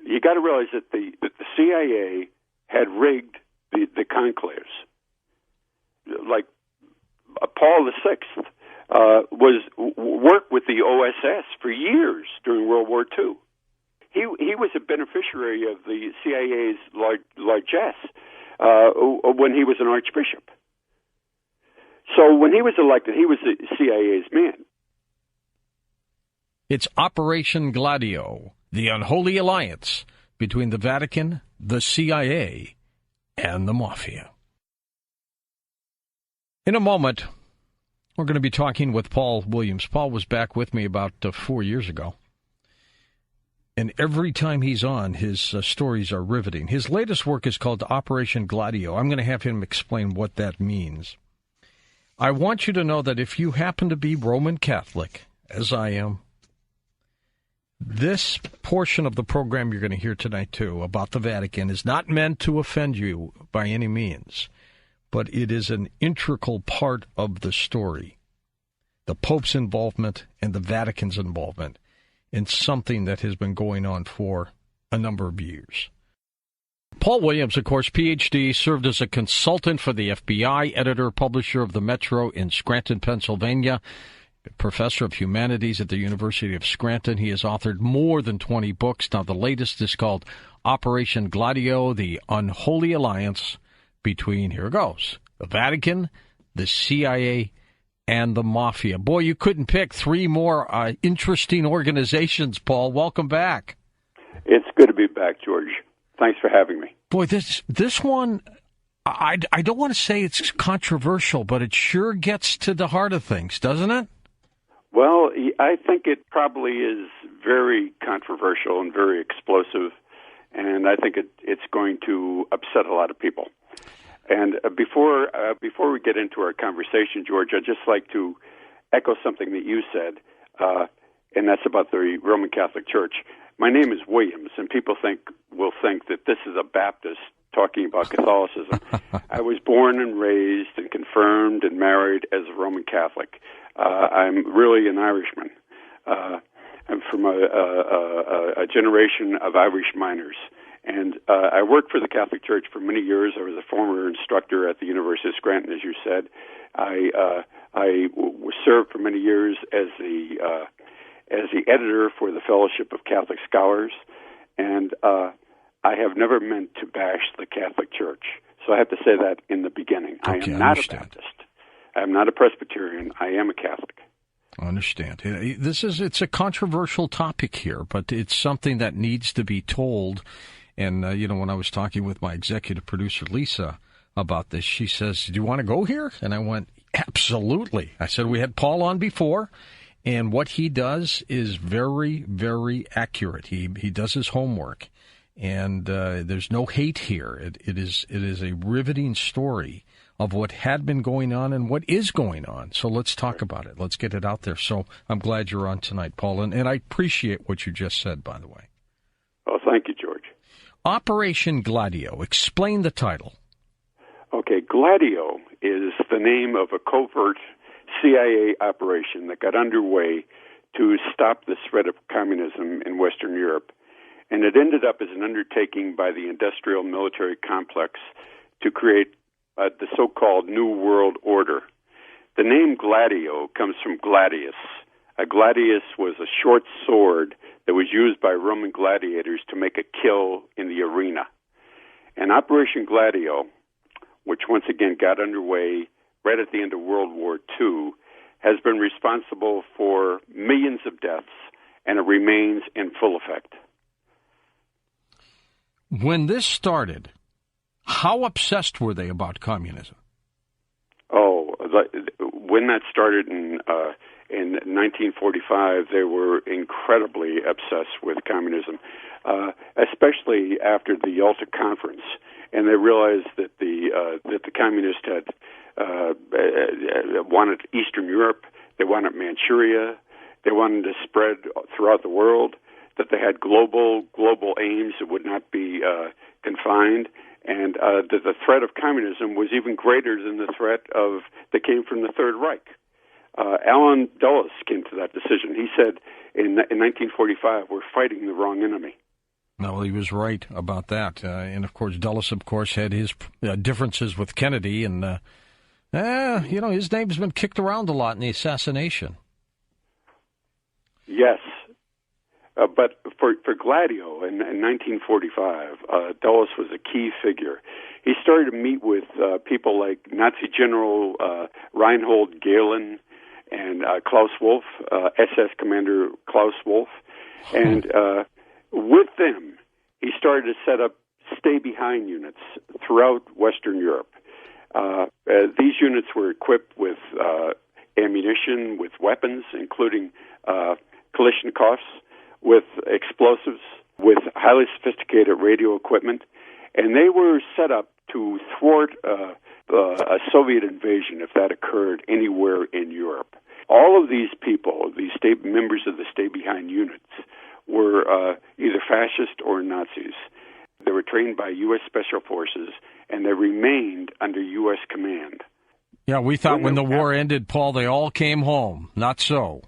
you got to realize that the CIA had rigged the conclaves. Like Paul VI worked with the OSS for years during World War II. He was a beneficiary of the CIA's largesse when he was an archbishop. So when he was elected, he was the CIA's man. It's Operation Gladio, the unholy alliance between the Vatican, the CIA, and the Mafia. In a moment, we're going to be talking with Paul Williams. Paul was back with me about 4 years ago. And every time he's on, his stories are riveting. His latest work is called Operation Gladio. I'm going to have him explain what that means. I want you to know that if you happen to be Roman Catholic, as I am, this portion of the program you're going to hear tonight, too, about the Vatican, is not meant to offend you by any means, but it is an integral part of the story. The Pope's involvement and the Vatican's involvement in something that has been going on for a number of years. Paul Williams, of course, Ph.D., served as a consultant for the FBI, editor, publisher of the Metro in Scranton, Pennsylvania, professor of humanities at the University of Scranton. He has authored more than 20 books. Now, the latest is called Operation Gladio, the unholy alliance between, here it goes, the Vatican, the CIA, and the Mafia. Boy, you couldn't pick three more interesting organizations, Paul. Welcome back. It's good to be back, George. Thanks for having me. Boy, this one, I don't want to say it's controversial, but it sure gets to the heart of things, doesn't it? Well, I think it probably is very controversial and very explosive, and I think it's going to upset a lot of people. And before we get into our conversation, George, I'd just like to echo something that you said, and that's about the Roman Catholic Church. My name is Williams, and people will think that this is a Baptist talking about Catholicism. I was born and raised and confirmed and married as a Roman Catholic. I'm really an Irishman. I'm from a generation of Irish miners. And I worked for the Catholic Church for many years. I was a former instructor at the University of Scranton, as you said. I served for many years as the editor for the Fellowship of Catholic Scholars, and I have never meant to bash the Catholic Church. So I have to say that in the beginning. Okay, I am not a Baptist. I am not a Presbyterian. I am a Catholic. I understand. It's a controversial topic here, but it's something that needs to be told. And, when I was talking with my executive producer, Lisa, about this, she says, do you want to go here? And I went, absolutely. I said, we had Paul on before, and what he does is very, very accurate. He does his homework, and there's no hate here. It is a riveting story of what had been going on and what is going on. So let's talk about it. Let's get it out there. So I'm glad you're on tonight, Paul, and I appreciate what you just said, by the way. Well, thank you, George. Operation Gladio. Explain the title. Okay, Gladio is the name of a covert CIA operation that got underway to stop the spread of communism in Western Europe. And it ended up as an undertaking by the industrial military complex to create the so-called New World Order. The name Gladio comes from gladius. A gladius was a short sword that was used by Roman gladiators to make a kill in the arena. And Operation Gladio, which once again got underway right at the end of World War II, has been responsible for millions of deaths, and it remains in full effect. When this started, how obsessed were they about communism? Oh, when that started in 1945, they were incredibly obsessed with communism, especially after the Yalta Conference, and they realized that the communists had wanted Eastern Europe, they wanted Manchuria, they wanted to spread throughout the world, that they had global aims that would not be confined, and that the threat of communism was even greater than the threat that came from the Third Reich. Alan Dulles came to that decision. He said in 1945, we're fighting the wrong enemy. No, he was right about that. And, of course, Dulles, of course, had his differences with Kennedy. And, his name's been kicked around a lot in the assassination. Yes. But for Gladio in 1945, Dulles was a key figure. He started to meet with people like Nazi General Reinhold Gehlen and Klaus Wolf, SS Commander Klaus Wolf. And with them, he started to set up stay-behind units throughout Western Europe. These units were equipped with ammunition, with weapons, including Kalashnikovs, with explosives, with highly sophisticated radio equipment, and they were set up to thwart a Soviet invasion if that occurred anywhere in Europe. All of these people, these members of the stay-behind units, were either fascist or Nazis. They were trained by U.S. Special Forces, and they remained under U.S. command. Yeah, we thought when the war ended, Paul, they all came home. Not so.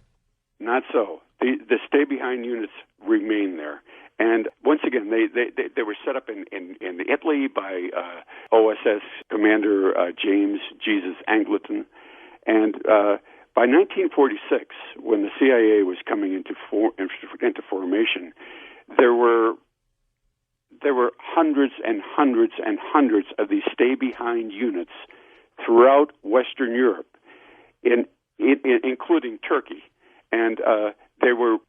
Not so. The stay-behind units remain there. And once again, they were set up in Italy by OSS Commander James Jesus Angleton. And by 1946, when the CIA was coming into formation, there were hundreds and hundreds and hundreds of these stay-behind units throughout Western Europe, including Turkey. And they were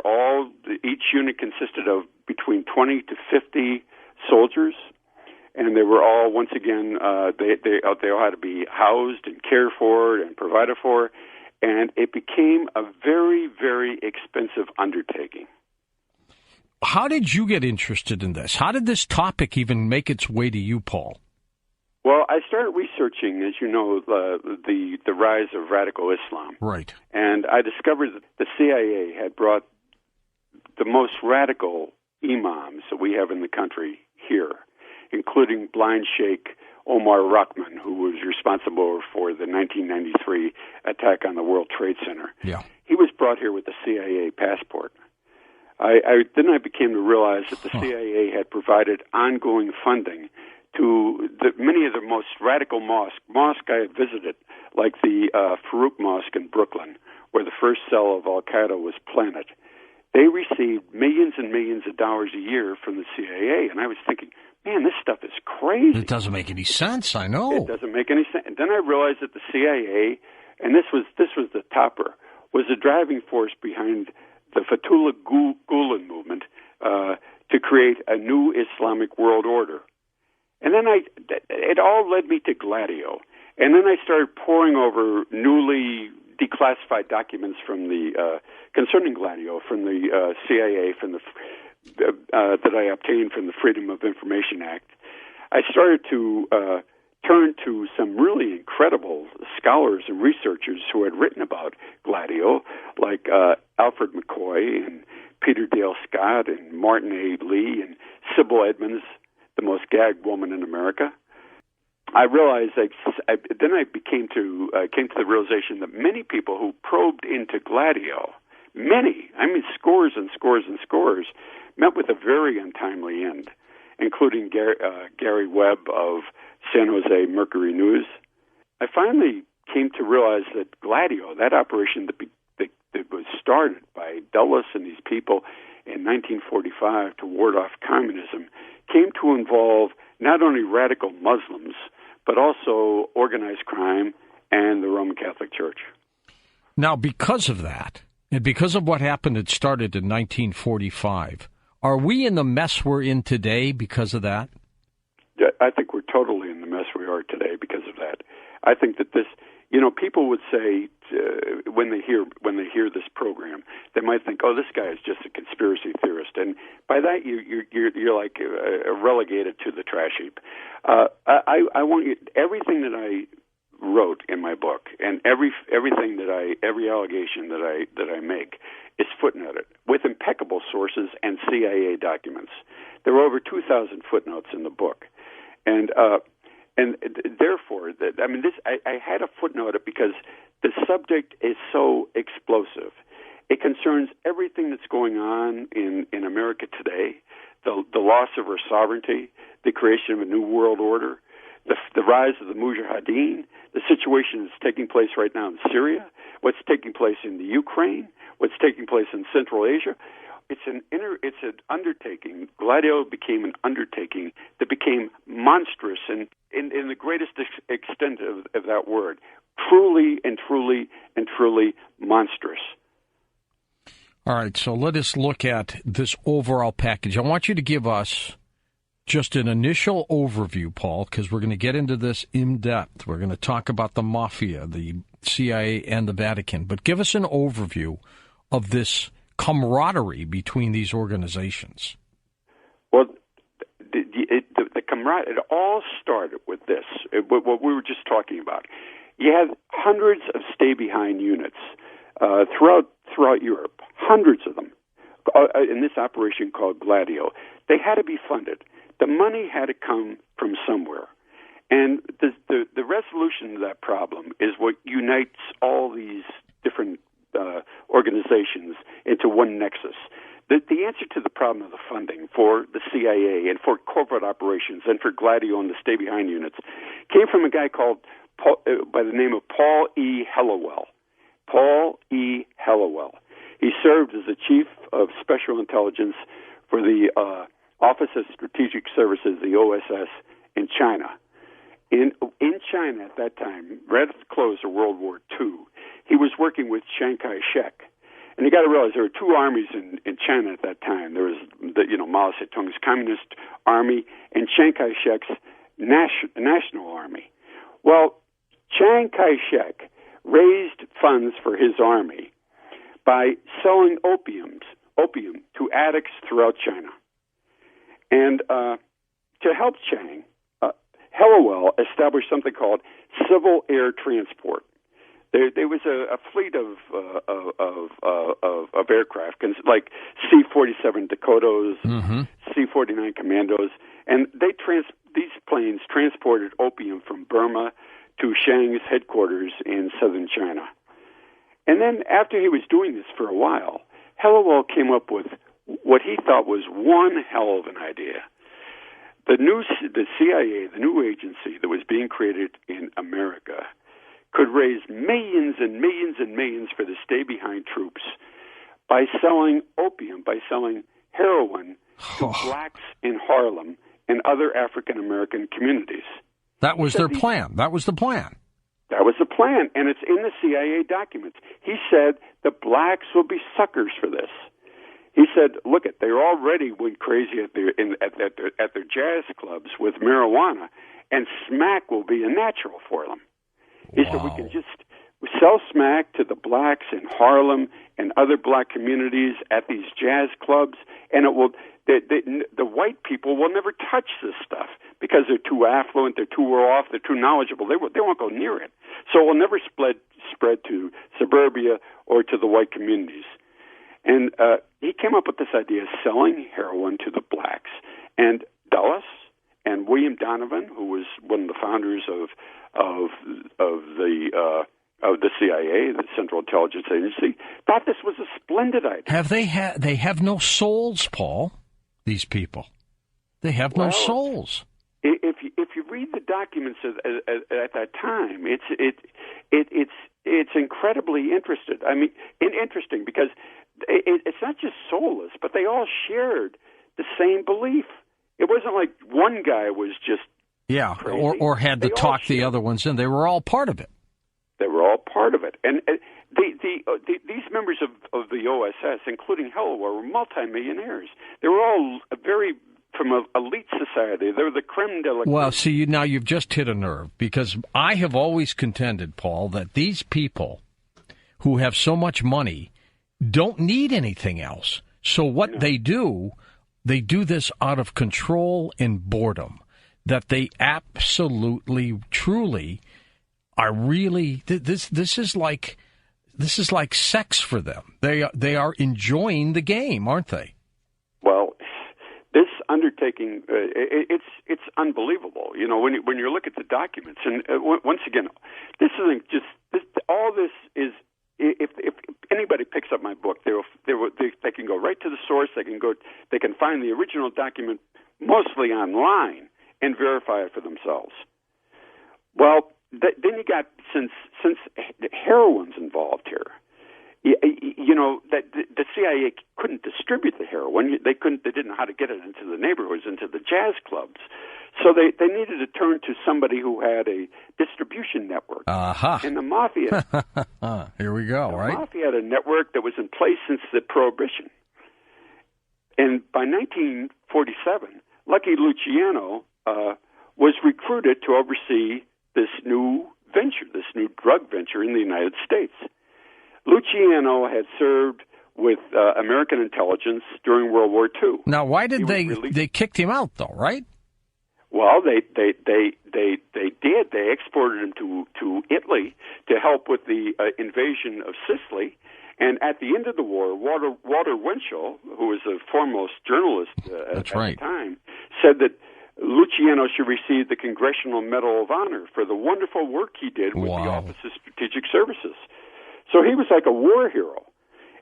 all. Each unit consisted of between 20 to 50 soldiers, and they were all, once again, they all had to be housed and cared for and provided for, and it became a very, very expensive undertaking. How did you get interested in this? How did this topic even make its way to you, Paul? Well, I started researching, as you know, the rise of radical Islam. Right. And I discovered that the CIA had brought the most radical imams that we have in the country here, including blind Sheikh Omar Rahman, who was responsible for the 1993 attack on the World Trade Center. Yeah. He was brought here with the CIA passport. Then I became to realize that the CIA had provided ongoing funding to many of the most radical mosques I had visited, like the Farouk Mosque in Brooklyn, where the first cell of Al-Qaeda was planted. They received millions and millions of dollars a year from the CIA, and I was thinking, man, this stuff is crazy. It doesn't make any sense, I know. It doesn't make any sense. And then I realized that the CIA, and this was the topper, was the driving force behind the Fethullah Gulen movement to create a new Islamic world order. And then it all led me to Gladio. And then I started poring over newly declassified documents from concerning Gladio from the CIA, that I obtained from the Freedom of Information Act. I started to turn to some really incredible scholars and researchers who had written about Gladio, like Alfred McCoy and Peter Dale Scott and Martin A. Lee and Sybil Edmonds, the most gagged woman in America. I realized then I came to the realization that many people who probed into Gladio, scores and scores and scores, met with a very untimely end, including Gary Webb of San Jose Mercury News. I finally came to realize that Gladio, that operation that was started by Dulles and these people in 1945 to ward off communism, came to involve not only radical Muslims, but also organized crime and the Roman Catholic Church. Now, because of that, and because of what happened, it started in 1945, are we in the mess we're in today because of that? I think we're totally in the mess we are today because of that. I think that this, people would say when they hear this program, they might think, "Oh, this guy is just a conspiracy theorist," and by that you're like relegated to the trash heap. I want you, everything that I wrote in my book, and every allegation that I make is footnoted with impeccable sources and CIA documents. There were over 2,000 footnotes in the book, and therefore, I had to footnote it because the subject is so explosive. It concerns everything that's going on in America today. the loss of her sovereignty, the creation of a new world order, the rise of the Mujahideen, the situation that's taking place right now in Syria, what's taking place in the Ukraine, what's taking place in Central Asia. It's an undertaking. Gladio became an undertaking that became monstrous and in the greatest extent of that word. Truly and truly and truly monstrous. All right, so let us look at this overall package. I want you to give us just an initial overview, Paul, because we're going to get into this in depth. We're going to talk about the Mafia, the CIA, and the Vatican. But give us an overview of this camaraderie between these organizations. Well, the camaraderie, it all started with this, what we were just talking about. You had hundreds of stay-behind units throughout Europe, hundreds of them, in this operation called Gladio. They had to be funded. The money had to come from somewhere. And the resolution to that problem is what unites all these different organizations into one nexus. The answer to the problem of the funding for the CIA and for corporate operations and for Gladio and the stay-behind units came from a guy called by the name of Paul E. Hellawell. Paul E. Hellawell. He served as the chief of special intelligence for the Office of Strategic Services, the OSS, in China. In China at that time, right at the close of World War II, he was working with Chiang Kai-shek. And you got to realize there were two armies in China at that time. There was Mao Zedong's Communist Army and Chiang Kai-shek's National Army. Well, Chiang Kai-shek raised funds for his army by selling opium to addicts throughout China. And to help Chiang, Hellawell established something called civil air transport. There was a fleet of aircraft, like C-47 Dakotas, mm-hmm. C-49 Commandos, and these planes transported opium from Burma to Chiang's headquarters in southern China. And then after he was doing this for a while, Hellawell came up with what he thought was one hell of an idea. The CIA, the new agency that was being created in America, could raise millions and millions and millions for the stay-behind troops by selling opium, by selling heroin to blacks in Harlem and other African-American communities. That was their plan. That was the plan. That was the plan, and it's in the CIA documents. He said the blacks will be suckers for this. He said, look, they already went crazy at their jazz clubs with marijuana, and smack will be a natural for them. He said we can just sell smack to the blacks in Harlem and other black communities at these jazz clubs, and it will. The white people will never touch this stuff because they're too affluent, they're too well off, they're too knowledgeable. They won't go near it. So it will never spread to suburbia or to the white communities. And he came up with this idea of selling heroin to the blacks. And Dulles and William Donovan, who was one of the founders of the CIA, the Central Intelligence Agency, thought this was a splendid idea. They have no souls, Paul. These people, they have no souls. If you read the documents at that time, it's incredibly interesting. I mean, interesting because it's not just soulless, but they all shared the same belief. It wasn't like one guy was just crazy. or had to talk the other ones in. They were all part of it. They were all part of it, and these members of the OSS, including Hellawell, were multimillionaires. They were all from an elite society. They were the creme de la creme. Well, see, now you've just hit a nerve, because I have always contended, Paul, that these people who have so much money don't need anything else. So what they do this out of control and boredom, that they absolutely, truly are really, this is like sex for them. They are enjoying the game, aren't they? Well, this undertaking, it's unbelievable. You know, when you look at the documents, and once again, this isn't just this. All this is if anybody picks up my book, they can go right to the source. They can find the original document mostly online and verify it for themselves. Well, then you got since heroin's involved here. That the CIA couldn't distribute the heroin. They didn't know how to get it into the neighborhoods, into the jazz clubs. So they needed to turn to somebody who had a distribution network. And the Mafia. Here we go, right? The Mafia had a network that was in place since the Prohibition. And by 1947, Lucky Luciano was recruited to oversee this new venture, this new drug venture in the United States. Luciano had served with American intelligence during World War II. Now, why did they kicked him out, though, right? Well, they did. They exported him to Italy to help with the invasion of Sicily. And at the end of the war, Walter Winchell, who was the foremost journalist at the time, said that Luciano should receive the Congressional Medal of Honor for the wonderful work he did with the Office of Strategic Services. So he was like a war hero.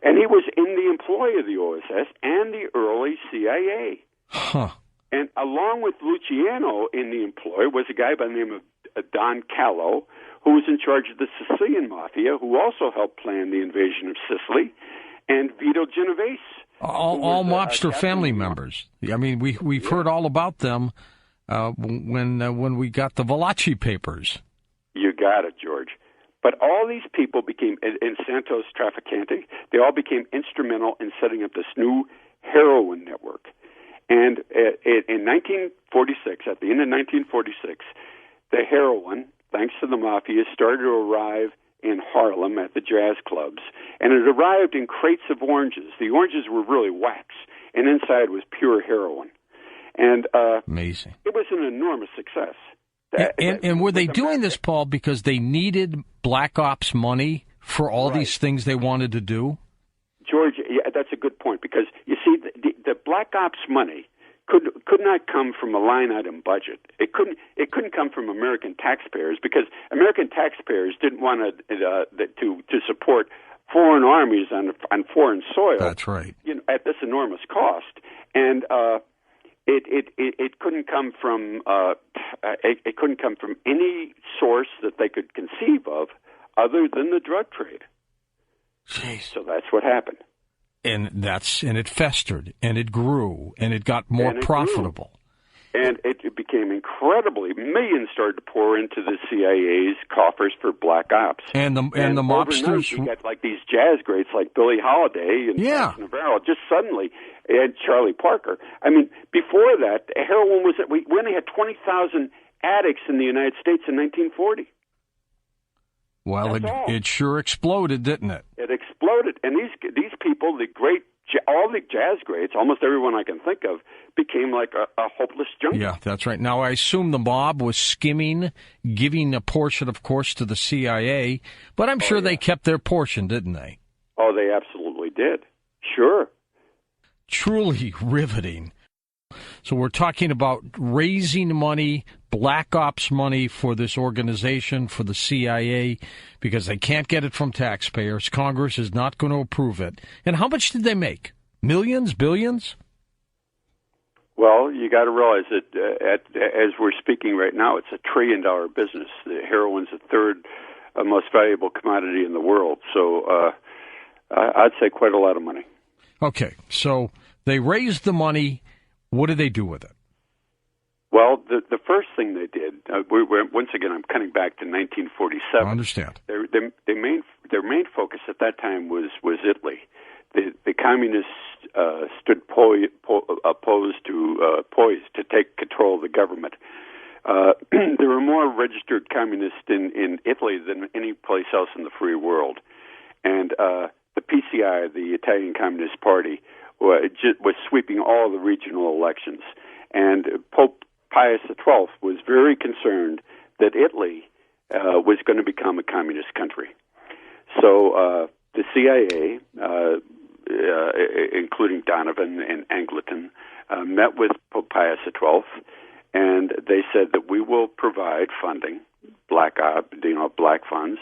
And he was in the employ of the OSS and the early CIA. And along with Luciano in the employ was a guy by the name of Don Callo, who was in charge of the Sicilian Mafia, who also helped plan the invasion of Sicily, and Vito Genovese. All mobster family members. I mean, we've heard all about them when we got the Valachi papers. You got it, George. But all these people became, in Santos Trafficante, they all became instrumental in setting up this new heroin network. And in 1946, at the end of 1946, the heroin, thanks to the Mafia, started to arrive in Harlem at the jazz clubs. And it arrived in crates of oranges. The oranges were really wax, and inside was pure heroin. And amazing. It was an enormous success. And were they doing this, Paul, because they needed Black Ops money for all these things they wanted to do? George, that's a good point, because you see, the Black Ops money could not come from a line item budget. It couldn't come from American taxpayers, because American taxpayers didn't want to support foreign armies on foreign soil. That's right. At this enormous cost, and it couldn't come from it couldn't come from any source that they could conceive of other than the drug trade. Jeez. So that's what happened. And it festered, and it grew, and it got more profitable. And it became incredibly, millions started to pour into the CIA's coffers for Black Ops. And the mobsters. You got like these jazz greats like Billie Holiday and Navarro, just suddenly, and Charlie Parker. I mean, before that, heroin we only had 20,000 addicts in the United States in 1940. Well, it sure exploded, didn't it? It exploded, and these people, all the jazz greats, almost everyone I can think of, became like a hopeless junkie. Yeah, that's right. Now, I assume the mob was skimming, giving a portion, of course, to the CIA, but I'm sure they kept their portion, didn't they? Oh, they absolutely did. Sure. Truly riveting. So we're talking about raising money, Black Ops money for this organization, for the CIA, because they can't get it from taxpayers. Congress is not going to approve it. And how much did they make? Millions? Billions? Well, you got to realize that as we're speaking right now, it's $1 trillion business. The heroin's the third most valuable commodity in the world. So I'd say quite a lot of money. Okay, so they raised the money. What did they do with it? Well, the first thing they did, once again, I'm cutting back to 1947. I understand. Their main focus at that time was Italy. The communists stood poised to take control of the government. There were more registered communists in Italy than any place else in the free world, and the PCI, the Italian Communist Party, was sweeping all the regional elections, and Pope Pius XII was very concerned that Italy was going to become a communist country. So the CIA, including Donovan and Angleton, met with Pope Pius XII, and they said that we will provide funding, black funds,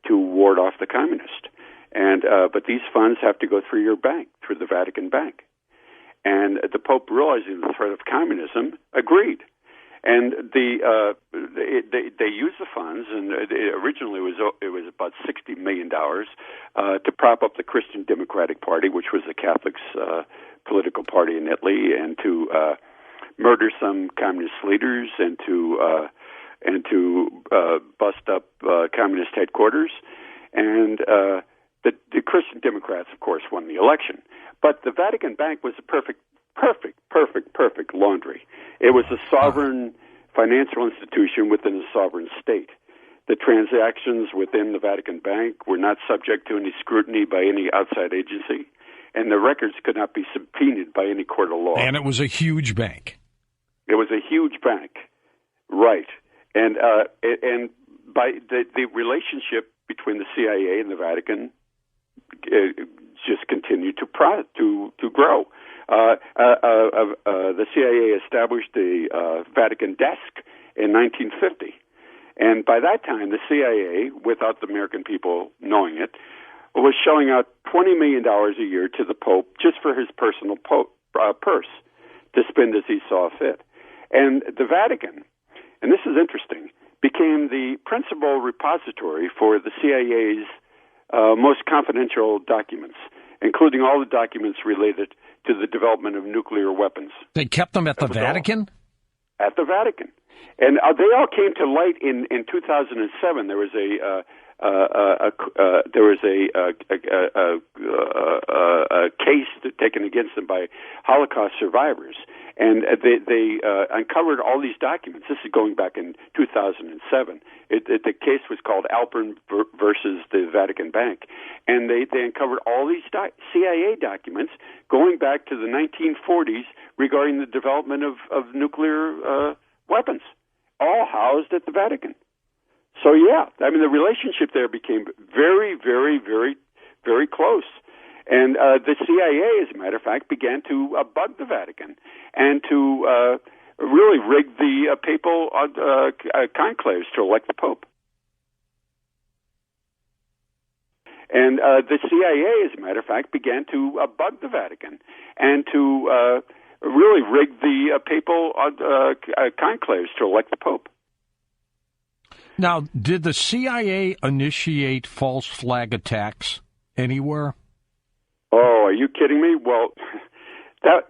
to to ward off the communist. And but these funds have to go through your bank, through the Vatican Bank. And the Pope, realizing the threat of communism, agreed. And they used the funds, and originally it was about $60 million to prop up the Christian Democratic Party, which was the Catholics' political party in Italy, and to murder some communist leaders, and to bust up communist headquarters. And the Christian Democrats, of course, won the election. But the Vatican Bank was a perfect laundry. It was a sovereign financial institution within a sovereign state. The transactions within the Vatican Bank were not subject to any scrutiny by any outside agency, and the records could not be subpoenaed by any court of law. And it was a huge bank. It was a huge bank, right? And by the relationship between the CIA and the Vatican just continued to grow. The CIA established the Vatican desk in 1950. And by that time, the CIA, without the American people knowing it, was shelling out $20 million a year to the Pope just for his personal purse to spend as he saw fit. And the Vatican, and this is interesting, became the principal repository for the CIA's most confidential documents, including all the documents related to the development of nuclear weapons. They kept them at the Vatican? At the Vatican. And they all came to light in 2007. There was a case taken against them by Holocaust survivors, and they uncovered all these documents. This is going back in 2007. The case was called Alpern versus the Vatican Bank, and they uncovered all these CIA documents going back to the 1940s regarding the development of nuclear weapons, all housed at the Vatican. So, yeah, I mean, the relationship there became very, very, very, very close. And the CIA, as a matter of fact, began to bug the Vatican and to really rig the papal conclaves to elect the Pope. And the CIA, as a matter of fact, began to bug the Vatican and to really rig the papal conclaves to elect the Pope. Now, did the CIA initiate false flag attacks anywhere? Oh, are you kidding me? Well, that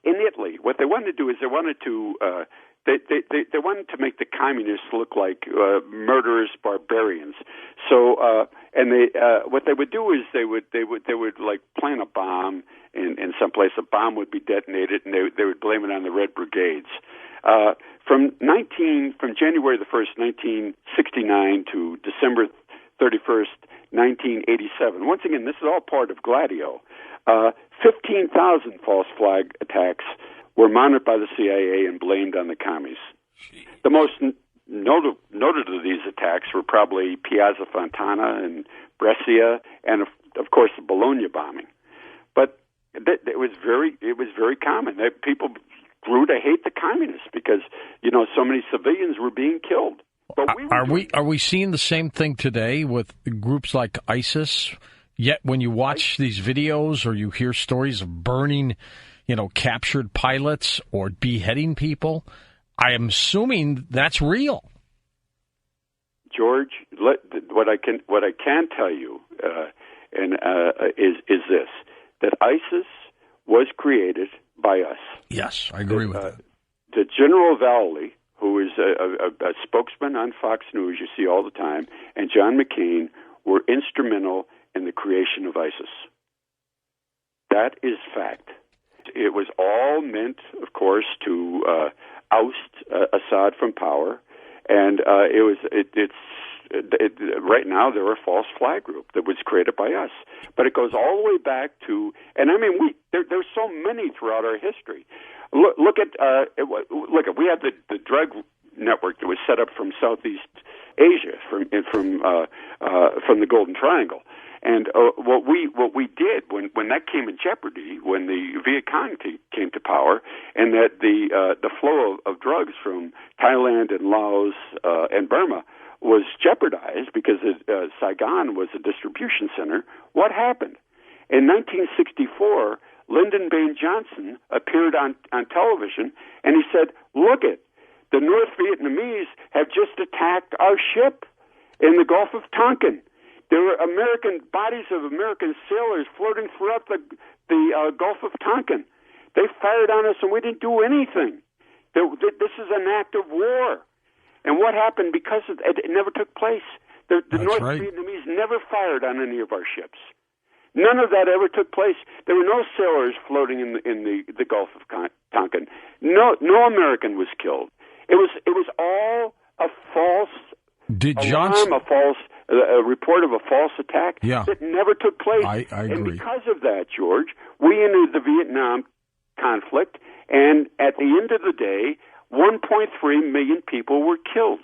in Italy, what they wanted to do is they wanted to make the communists look like murderous barbarians. So, what they would do is they would like plant a bomb in some place. A bomb would be detonated, and they would blame it on the Red Brigades. From January the 1st, 1969 to December 31st, 1987. Once again, this is all part of Gladio. 15,000 false flag attacks were monitored by the CIA and blamed on the commies. The most noted of these attacks were probably Piazza Fontana and Brescia, and of course the Bologna bombing. But it was very common. People grew to hate the communists because so many civilians were being killed. But are we seeing the same thing today with groups like ISIS? Yet when you watch these videos or you hear stories of burning, captured pilots or beheading people, I am assuming that's real. George, what I can tell you is this: that ISIS was created by us. Yes, I agree with that. The General Valley, who is a spokesman on Fox News, you see all the time, and John McCain were instrumental in the creation of ISIS. That is fact. It was all meant, of course, to oust Assad from power, and right now they're a false flag group that was created by us. But it goes all the way back to, and I mean, there's so many throughout our history. Look at we had the drug network that was set up from Southeast Asia, from the Golden Triangle. And what we did when that came in jeopardy, when the Viet Cong came to power, and that the flow of drugs from Thailand and Laos and Burma was jeopardized because Saigon was a distribution center, what happened? In 1964, Lyndon Baines Johnson appeared on television, and he said, look it, the North Vietnamese have just attacked our ship in the Gulf of Tonkin. There were bodies of American sailors floating throughout the Gulf of Tonkin. They fired on us, and we didn't do anything. This is an act of war. And what happened because of it never took place. The North Vietnamese never fired on any of our ships. None of that ever took place. There were no sailors floating in the Gulf of Tonkin. No American was killed. It was all a false alarm, a report of a false attack that never took place. I agree. And because of that, George, we entered the Vietnam conflict, and at the end of the day, 1.3 million people were killed.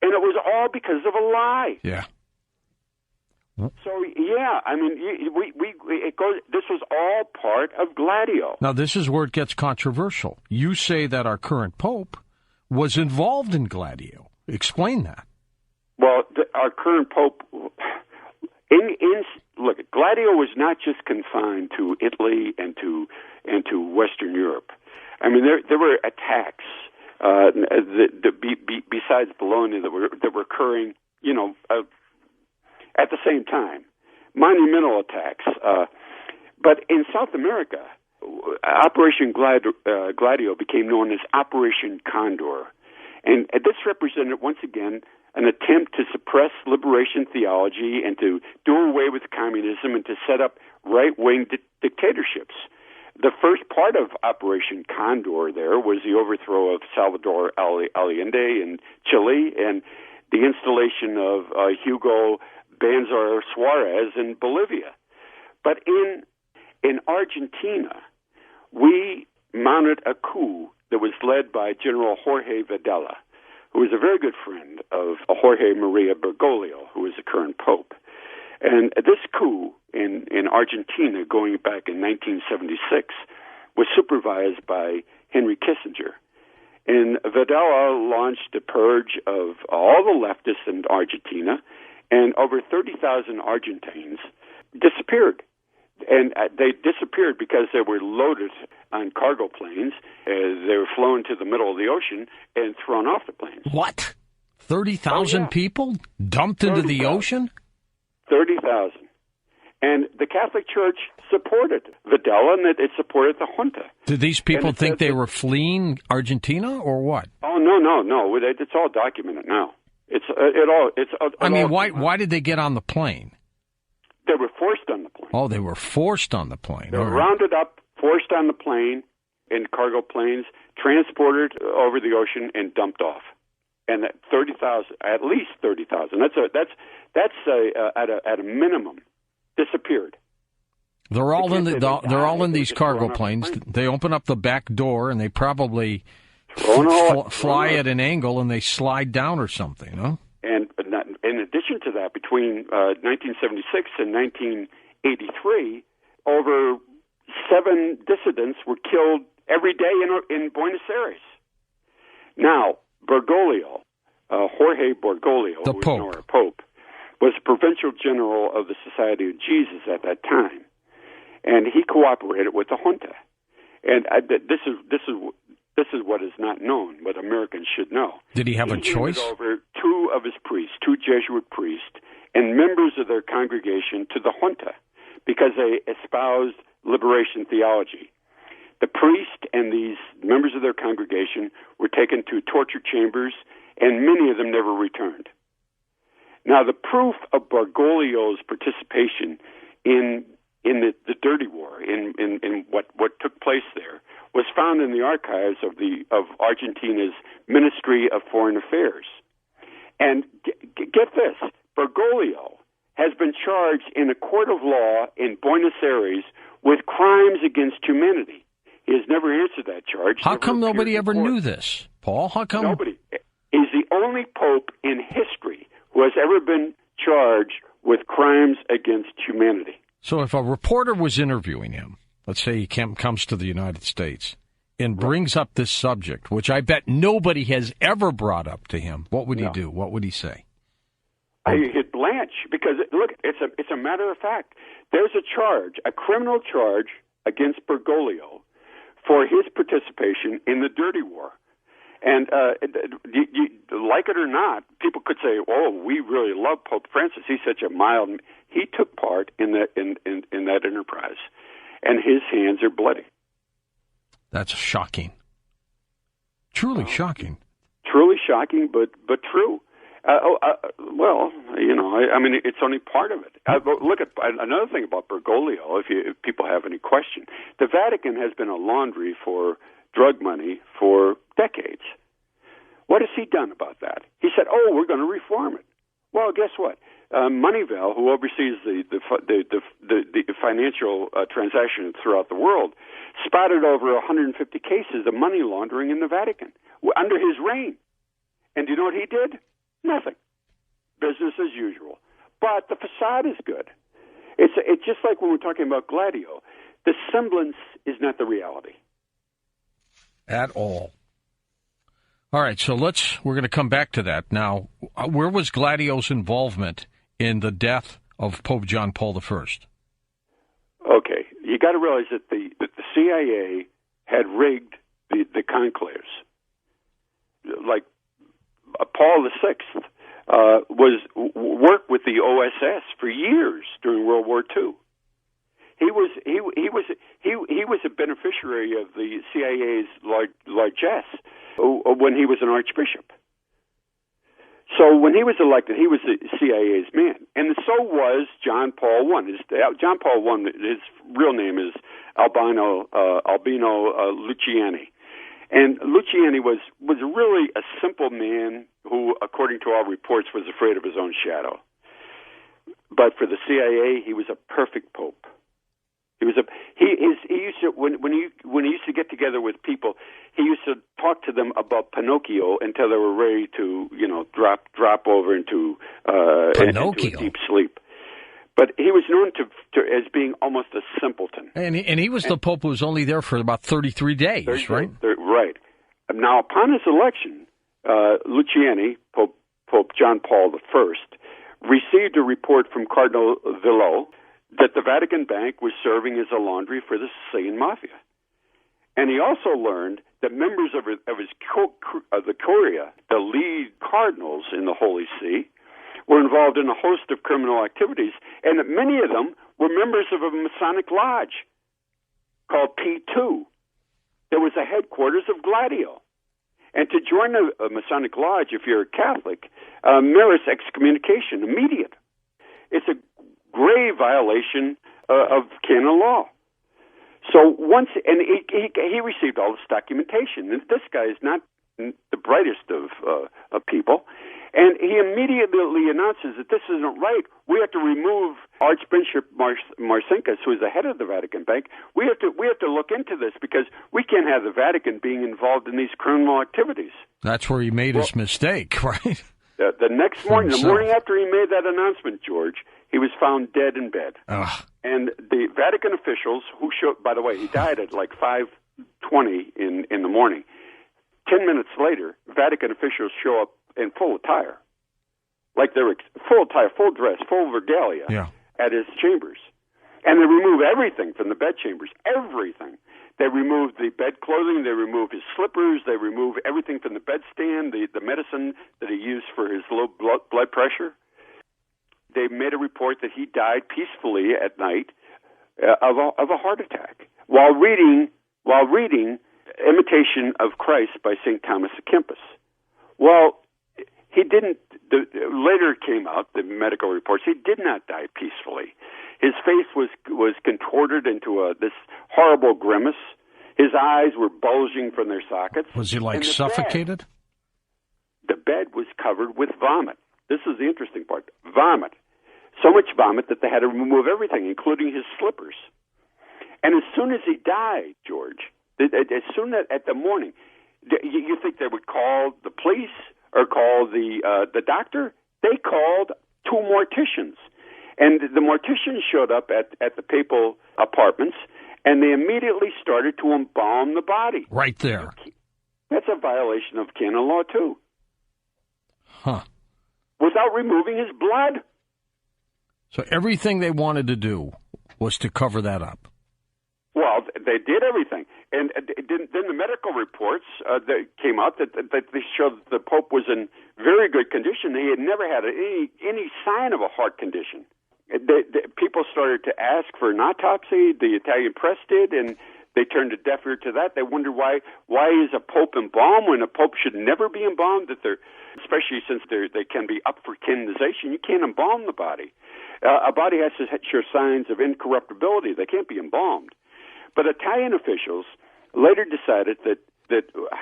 And it was all because of a lie. Yeah. So, yeah, I mean, this was all part of Gladio. Now, this is where it gets controversial. You say that our current Pope was involved in Gladio. Explain that. Well, our current Pope, look, Gladio was not just confined to Italy and to Western Europe. I mean, there were attacks besides Bologna that were occurring, at the same time, monumental attacks. But in South America, Operation Gladio became known as Operation Condor. And this represented, once again, an attempt to suppress liberation theology and to do away with communism and to set up right-wing dictatorships. The first part of Operation Condor there was the overthrow of Salvador Allende in Chile and the installation of Hugo Banzer Suarez in Bolivia. But in Argentina, we mounted a coup that was led by General Jorge Videla, who was a very good friend of Jorge Maria Bergoglio, who is the current pope. And this coup in Argentina, going back in 1976, was supervised by Henry Kissinger. And Videla launched a purge of all the leftists in Argentina, and over 30,000 Argentines disappeared. And they disappeared because they were loaded on cargo planes. They were flown to the middle of the ocean and thrown off the planes. What? 30,000 people dumped into the ocean? 30,000. And the Catholic Church supported Videla, and it supported the junta. Did these people think they were fleeing Argentina, or what? Oh, no. It's all documented now. Why did they get on the plane? They were forced on the plane. Oh, they were forced on the plane. They were rounded up, forced on the plane in cargo planes, transported over the ocean, and dumped off. And 30,000, at least 30,000. That's at a minimum, disappeared. They're all in these cargo planes. They open up the back door and they probably fly at an angle and they slide down or something, no? And in addition to that, between 1976 and 1983, over 7 dissidents were killed every day in Buenos Aires. Now, Bergoglio, Jorge Bergoglio, the who was our Pope, was provincial general of the Society of Jesus at that time, and he cooperated with the junta. And this is what is not known, what Americans should know. Did he have a choice? He handed over 2 of his priests, 2 Jesuit priests, and members of their congregation to the junta because they espoused liberation theology. The priest and these members of their congregation were taken to torture chambers, and many of them never returned. Now, the proof of Bergoglio's participation in the dirty war, in what took place there, was found in the archives of Argentina's Ministry of Foreign Affairs. And get this, Bergoglio has been charged in a court of law in Buenos Aires with crimes against humanity. He has never answered that charge. How come nobody ever knew this, Paul? How come? Nobody. He's the only pope in history who has ever been charged with crimes against humanity. So if a reporter was interviewing him, let's say he comes to the United States, and brings up this subject, which I bet nobody has ever brought up to him, what would he do? What would he say? He'd blanch, because, look, it's a matter of fact. There's a charge, a criminal charge against Bergoglio for his participation in the dirty war. And you, like it or not, people could say, "Oh, we really love Pope Francis. He's such a mild." He took part in that that enterprise, and his hands are bloody. That's shocking. Truly shocking. Truly shocking, but true. Well, I mean, it's only part of it. Look at another thing about Bergoglio. If people have any question, the Vatican has been a laundry for drug money for decades. What has he done about that? He said, "Oh, we're going to reform it." Well, guess what? Moneyval, who oversees the financial transactions throughout the world, spotted over 150 cases of money laundering in the Vatican under his reign. And do you know what he did? Nothing. Business as usual. But the facade is good. It's just like when we're talking about Gladio. The semblance is not the reality. At all. All right, so we're going to come back to that. Now, where was Gladio's involvement in the death of Pope John Paul I? Okay, you got to realize that the CIA had rigged the conclaves. Like Paul VI worked with the OSS for years during World War II. He was a beneficiary of the CIA's largesse when he was an archbishop. So when he was elected, he was the CIA's man, and so was John Paul I. John Paul I, his real name is Albino Luciani, and Luciani was really a simple man who, according to all reports, was afraid of his own shadow. But for the CIA, he was a perfect pope. He used to when he used to get together with people, he used to talk to them about Pinocchio until they were ready to drop over into a deep sleep. But he was known to as being almost a simpleton. And he was the Pope who was only there for about 33 days, right? Right. Now, upon his election, Luciani, Pope John Paul I, received a report from Cardinal Villot that the Vatican Bank was serving as a laundry for the Sicilian Mafia. And he also learned that members of the Curia, the lead cardinals in the Holy See, were involved in a host of criminal activities, and that many of them were members of a Masonic lodge called P2. There was a headquarters of Gladio. And to join a Masonic lodge, if you're a Catholic, merits excommunication, immediate. It's a grave violation of canon law. So he received all this documentation. And this guy is not the brightest of people, and he immediately announces that this isn't right. We have to remove Archbishop Marcinkus, who is the head of the Vatican Bank. We have to look into this because we can't have the Vatican being involved in these criminal activities. That's where he made his mistake, right? The next morning, the morning after he made that announcement, George, he was found dead in bed. Ugh. And the Vatican officials, who showed, by the way, he died at like 5:20 in the morning. 10 minutes later, Vatican officials show up in full attire, like they were full attire, full dress, full regalia at his chambers. And they remove everything from the bedchambers, everything. They remove the bed clothing, they remove his slippers, they remove everything from the bedstand, the medicine that he used for his low blood pressure. They made a report that he died peacefully at night of a heart attack while reading Imitation of Christ by St. Thomas à Kempis. Well, he didn't. Later it came out, the medical reports, he did not die peacefully. His face was contorted into this horrible grimace. His eyes were bulging from their sockets. Was he suffocated? The bed was covered with vomit. This is the interesting part. Vomit. So much vomit that they had to remove everything, including his slippers. And as soon as he died, George, as soon as at the morning, you think they would call the police or call the doctor? They called two morticians. And the morticians showed up at the papal apartments, and they immediately started to embalm the body. Right there. That's a violation of canon law, too. Huh. Without removing his blood. So everything they wanted to do was to cover that up. Well, they did everything. And then the medical reports that came out that they showed that the Pope was in very good condition. He had never had any sign of a heart condition. People started to ask for an autopsy. The Italian press did, and they turned a deaf ear to that. They wondered why is a Pope embalmed when a Pope should never be embalmed, especially since they can be up for canonization. You can't embalm the body. A body has to show signs of incorruptibility. They can't be embalmed. But Italian officials later decided that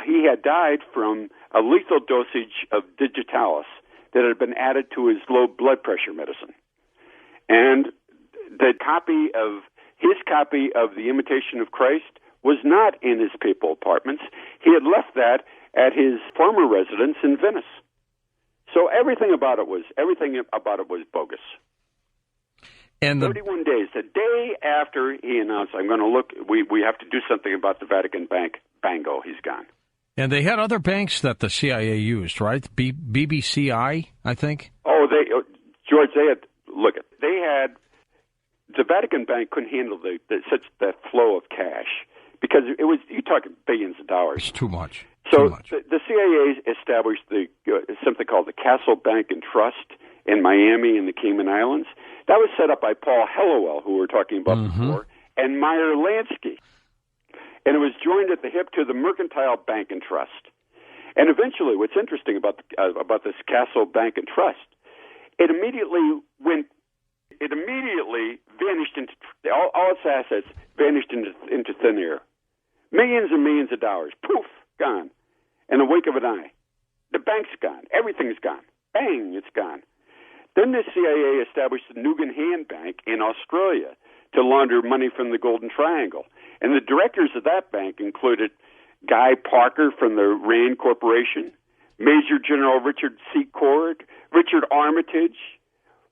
he had died from a lethal dosage of digitalis that had been added to his low blood pressure medicine. And his copy of the Imitation of Christ was not in his papal apartments. He had left that at his former residence in Venice. So everything about it was bogus. And 31 days, the day after he announced, I'm going to look, we have to do something about the Vatican Bank, bango, he's gone. And they had other banks that the CIA used, right? BBCI, I think? George, the Vatican Bank couldn't handle that flow of cash because you're talking billions of dollars. It's too much. So the CIA established something called the Castle Bank and Trust in Miami and the Cayman Islands. That was set up by Paul Hellowell, who we were talking about before, and Meyer Lansky. And it was joined at the hip to the Mercantile Bank and Trust. And eventually, what's interesting about this Castle Bank and Trust, it immediately vanished into all its assets vanished into thin air. Millions and millions of dollars, poof, gone. In the wink of an eye. The bank's gone. Everything's gone. Bang, it's gone. Then the CIA established the Nugan Hand Bank in Australia to launder money from the Golden Triangle. And the directors of that bank included Guy Parker from the Rand Corporation, Major General Richard C. Cord, Richard Armitage,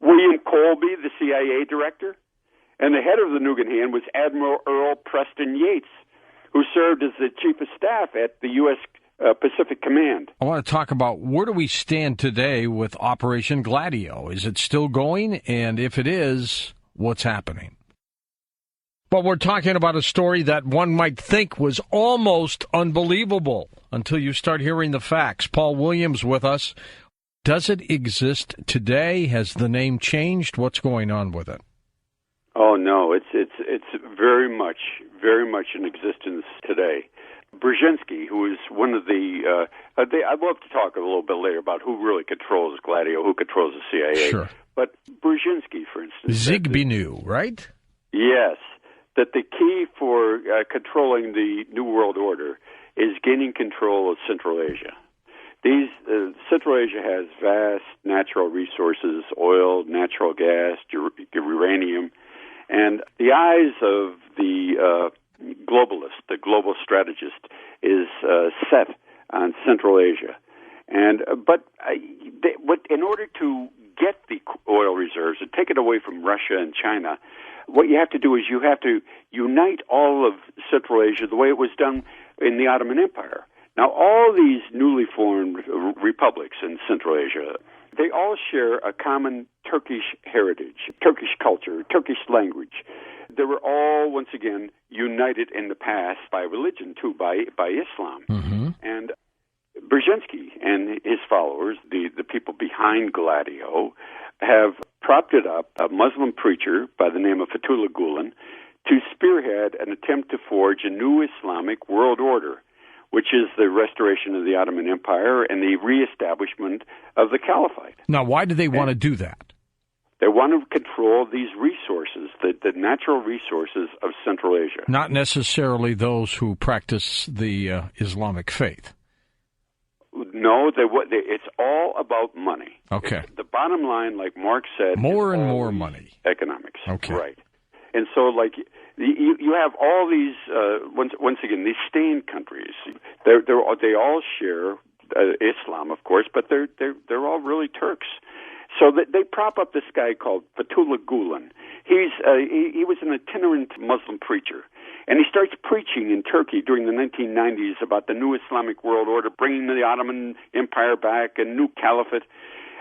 William Colby, the CIA director, and the head of the Nugan Hand was Admiral Earl Preston Yates, who served as the chief of staff at the U.S. Pacific Command. I want to talk about where do we stand today with Operation Gladio? Is it still going? And if it is, what's happening? But we're talking about a story that one might think was almost unbelievable until you start hearing the facts. Paul Williams with us. Does it exist today? Has the name changed? What's going on with it? Oh no, it's very much in existence today. Brzezinski, who is one of I'd love to talk a little bit later about who really controls Gladio, who controls the CIA. Sure. But Brzezinski, for instance. Zigbee knew, right? Yes. That the key for controlling the New World Order is gaining control of Central Asia. Central Asia has vast natural resources, oil, natural gas, uranium, and the eyes of the globalist, the global strategist, is set on Central Asia. And in order to get the oil reserves and take it away from Russia and China, what you have to do is you have to unite all of Central Asia the way it was done in the Ottoman Empire. Now, all these newly formed republics in Central Asia, they all share a common Turkish heritage, Turkish culture, Turkish language. They were all, once again, united in the past by religion, too, by Islam. Mm-hmm. And Brzezinski and his followers, the people behind Gladio, have propped it up, a Muslim preacher by the name of Fethullah Gulen, to spearhead an attempt to forge a new Islamic world order, which is the restoration of the Ottoman Empire and the reestablishment of the Caliphate. Now, why do they want to do that? They want to control these resources, the natural resources of Central Asia. Not necessarily those who practice the Islamic faith. No, it's all about money. Okay. The bottom line, like Marx said, more and more money. Economics. Okay. Right. And so, like, you have all these, once again, these stained countries. They all share Islam, of course, but they're all really Turks. So they prop up this guy called Fethullah Gulen. He was an itinerant Muslim preacher, And he starts preaching in Turkey during the 1990s about the new Islamic world order, bringing the Ottoman Empire back, a new caliphate.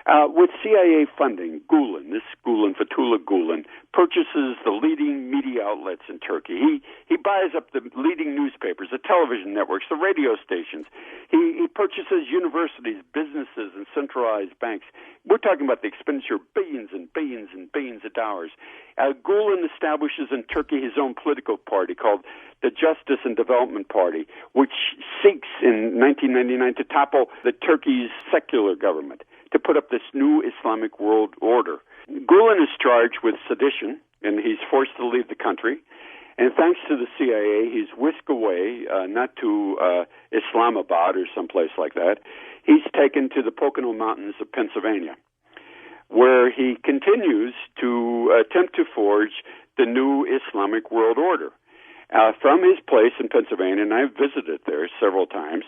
With CIA funding, Fethullah Gulen, purchases the leading media outlets in Turkey. He buys up the leading newspapers, the television networks, the radio stations. He purchases universities, businesses, and centralized banks. We're talking about the expenditure of billions and billions and billions of dollars. Gulen establishes in Turkey his own political party called the Justice and Development Party, which seeks in 1999 to topple the Turkey's secular government, to put up this new Islamic world order. Gulen is charged with sedition, and he's forced to leave the country. And thanks to the CIA, he's whisked away, not to Islamabad or someplace like that. He's taken to the Pocono Mountains of Pennsylvania, where he continues to attempt to forge the new Islamic world order. From his place in Pennsylvania, and I've visited there several times,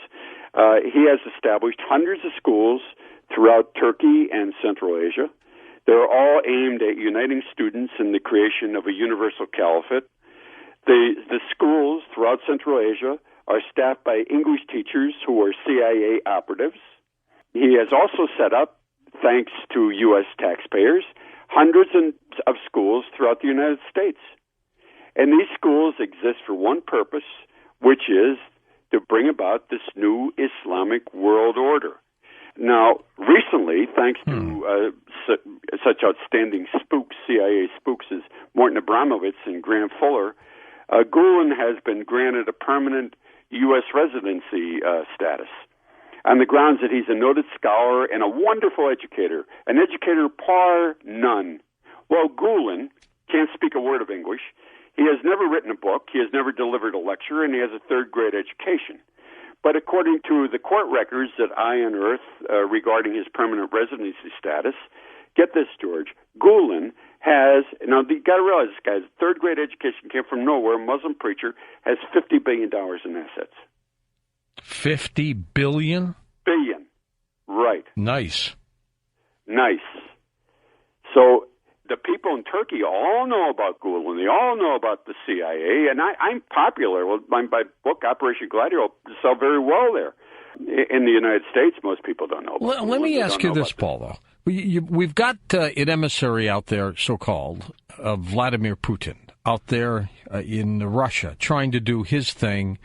he has established hundreds of schools throughout Turkey and Central Asia. They're all aimed at uniting students in the creation of a universal caliphate. The schools throughout Central Asia are staffed by English teachers who are CIA operatives. He has also set up, thanks to U.S. taxpayers, hundreds of schools throughout the United States. And these schools exist for one purpose, which is to bring about this new Islamic world order. Now, recently, thanks to such outstanding spooks, CIA spooks as Morton Abramovich and Graham Fuller, Gulen has been granted a permanent U.S. residency status on the grounds that he's a noted scholar and a wonderful educator, an educator par none. Well, Gulen can't speak a word of English. He has never written a book, he has never delivered a lecture, and he has a third-grade education. But according to the court records that I unearthed regarding his permanent residency status, get this, George, Gulen has, now you got to realize this guy's third-grade education, came from nowhere, Muslim preacher, has $50 billion in assets. 50 billion? Billion, right. Nice. So the people in Turkey all know about Gulen. They all know about the CIA, and I'm popular. Well, my book, Operation Gladio, sell very well there. In the United States, most people don't know about Let me ask you this, Paul, though. We've got an emissary out there, so-called, Vladimir Putin, out there in Russia, trying to do his thing,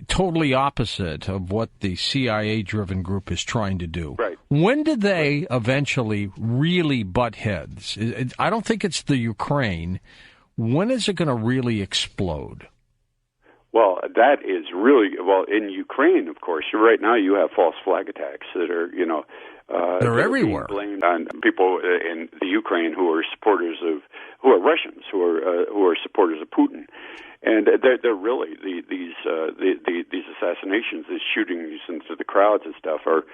totally opposite of what the CIA-driven group is trying to do. Right. When did they eventually really butt heads? I don't think it's the Ukraine. When is it going to really explode? Well, that is really, in Ukraine, of course, right now you have false flag attacks that are, they're everywhere. Blamed on people in the Ukraine who are Russians, who are supporters of Putin. And they're really, these assassinations, these shootings into the crowds and stuff are,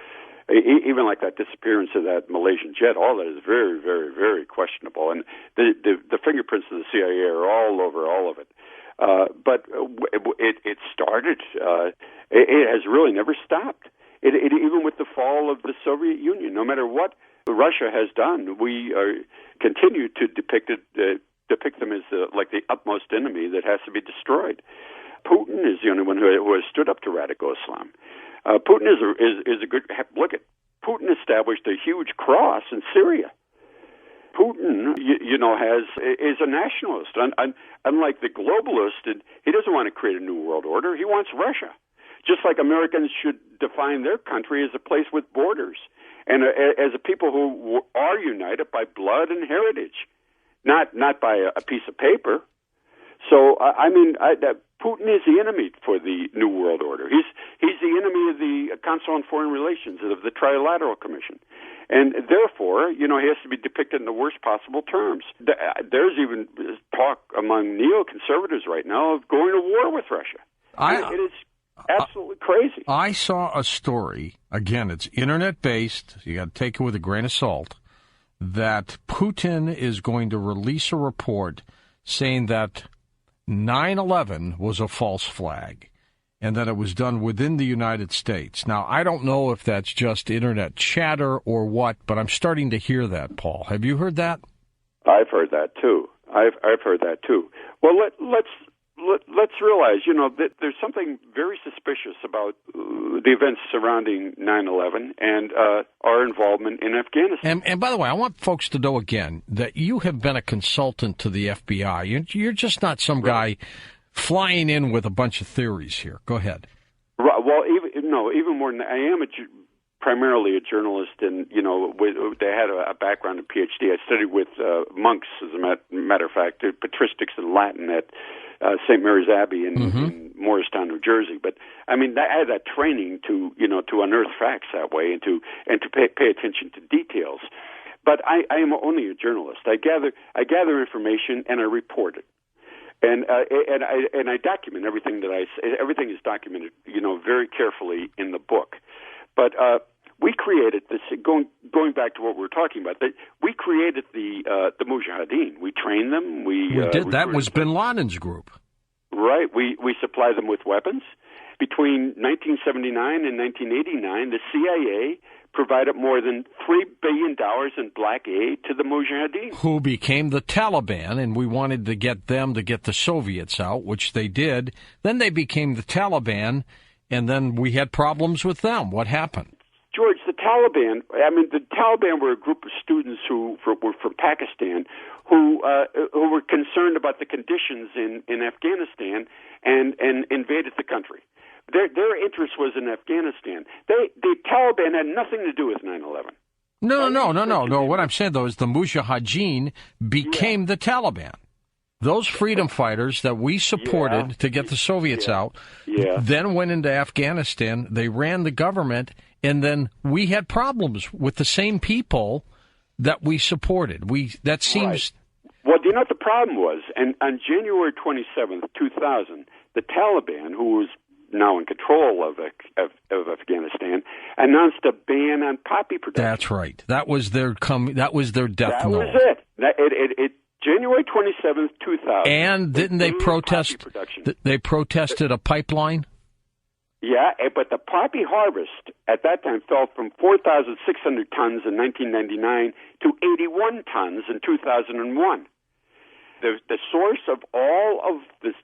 even like that disappearance of that Malaysian jet, all that is very, very, very questionable. And the fingerprints of the CIA are all over all of it. But it started, it has really never stopped. Even with the fall of the Soviet Union, no matter what Russia has done, we continue to depict them as like the utmost enemy that has to be destroyed. Putin is the only one who has stood up to radical Islam. Putin is a good look at. Putin established a huge cross in Syria. Putin, is a nationalist. Unlike the globalist, he doesn't want to create a new world order. He wants Russia. Just like Americans should define their country as a place with borders and as a people who are united by blood and heritage, not by a piece of paper. So, Putin is the enemy for the New World Order. He's the enemy of the Council on Foreign Relations, of the Trilateral Commission. And therefore, he has to be depicted in the worst possible terms. There's even talk among neoconservatives right now of going to war with Russia. It is absolutely crazy. I saw a story, again, it's internet-based, so you got to take it with a grain of salt, that Putin is going to release a report saying that 9/11 was a false flag and that it was done within the United States. Now, I don't know if that's just internet chatter or what, but I'm starting to hear that, Paul. Have you heard that? I've heard that, too. I've heard that, too. Well, let's realize, that there's something very suspicious about the events surrounding 9/11 and our involvement in Afghanistan. And by the way, I want folks to know again that you have been a consultant to the FBI. You're just not some guy flying in with a bunch of theories here. Go ahead. Right, well, even more than that, I am primarily a journalist, and they had a background in PhD. I studied with monks, as a matter of fact, patristics and Latin at St. Mary's Abbey in Morristown, New Jersey. But I mean, I had that training to unearth facts that way and to pay attention to details. But I am only a journalist. I gather information and I report it. And I document everything that I say. Everything is documented, very carefully in the book. But we created this. Going back to what we were talking about, we created the Mujahideen. We trained them. We did. That was Bin Laden's group, right? We supplied them with weapons. Between 1979 and 1989, the CIA provided more than $3 billion in black aid to the Mujahideen, who became the Taliban, and we wanted to get them to get the Soviets out, which they did. Then they became the Taliban, and then we had problems with them. What happened? George, the Taliban were a group of students who were from Pakistan who were concerned about the conditions in Afghanistan and invaded the country. Their interest was in Afghanistan. The Taliban had nothing to do with 9/11. No. What I'm saying, though, is the Mujahideen became the Taliban. Those freedom fighters that we supported to get the Soviets out then went into Afghanistan. They ran the government, and then we had problems with the same people that we supported. That seems... Right. Well, do you know what the problem was? And on January 27th, 2000, the Taliban, who was now in control of Afghanistan, announced a ban on poppy production. That's right. That was their death knell. That was it. January 27th, 2000. And didn't they protest? They protested a pipeline? Yeah, but the poppy harvest at that time fell from 4,600 tons in 1999 to 81 tons in 2001. The source of all of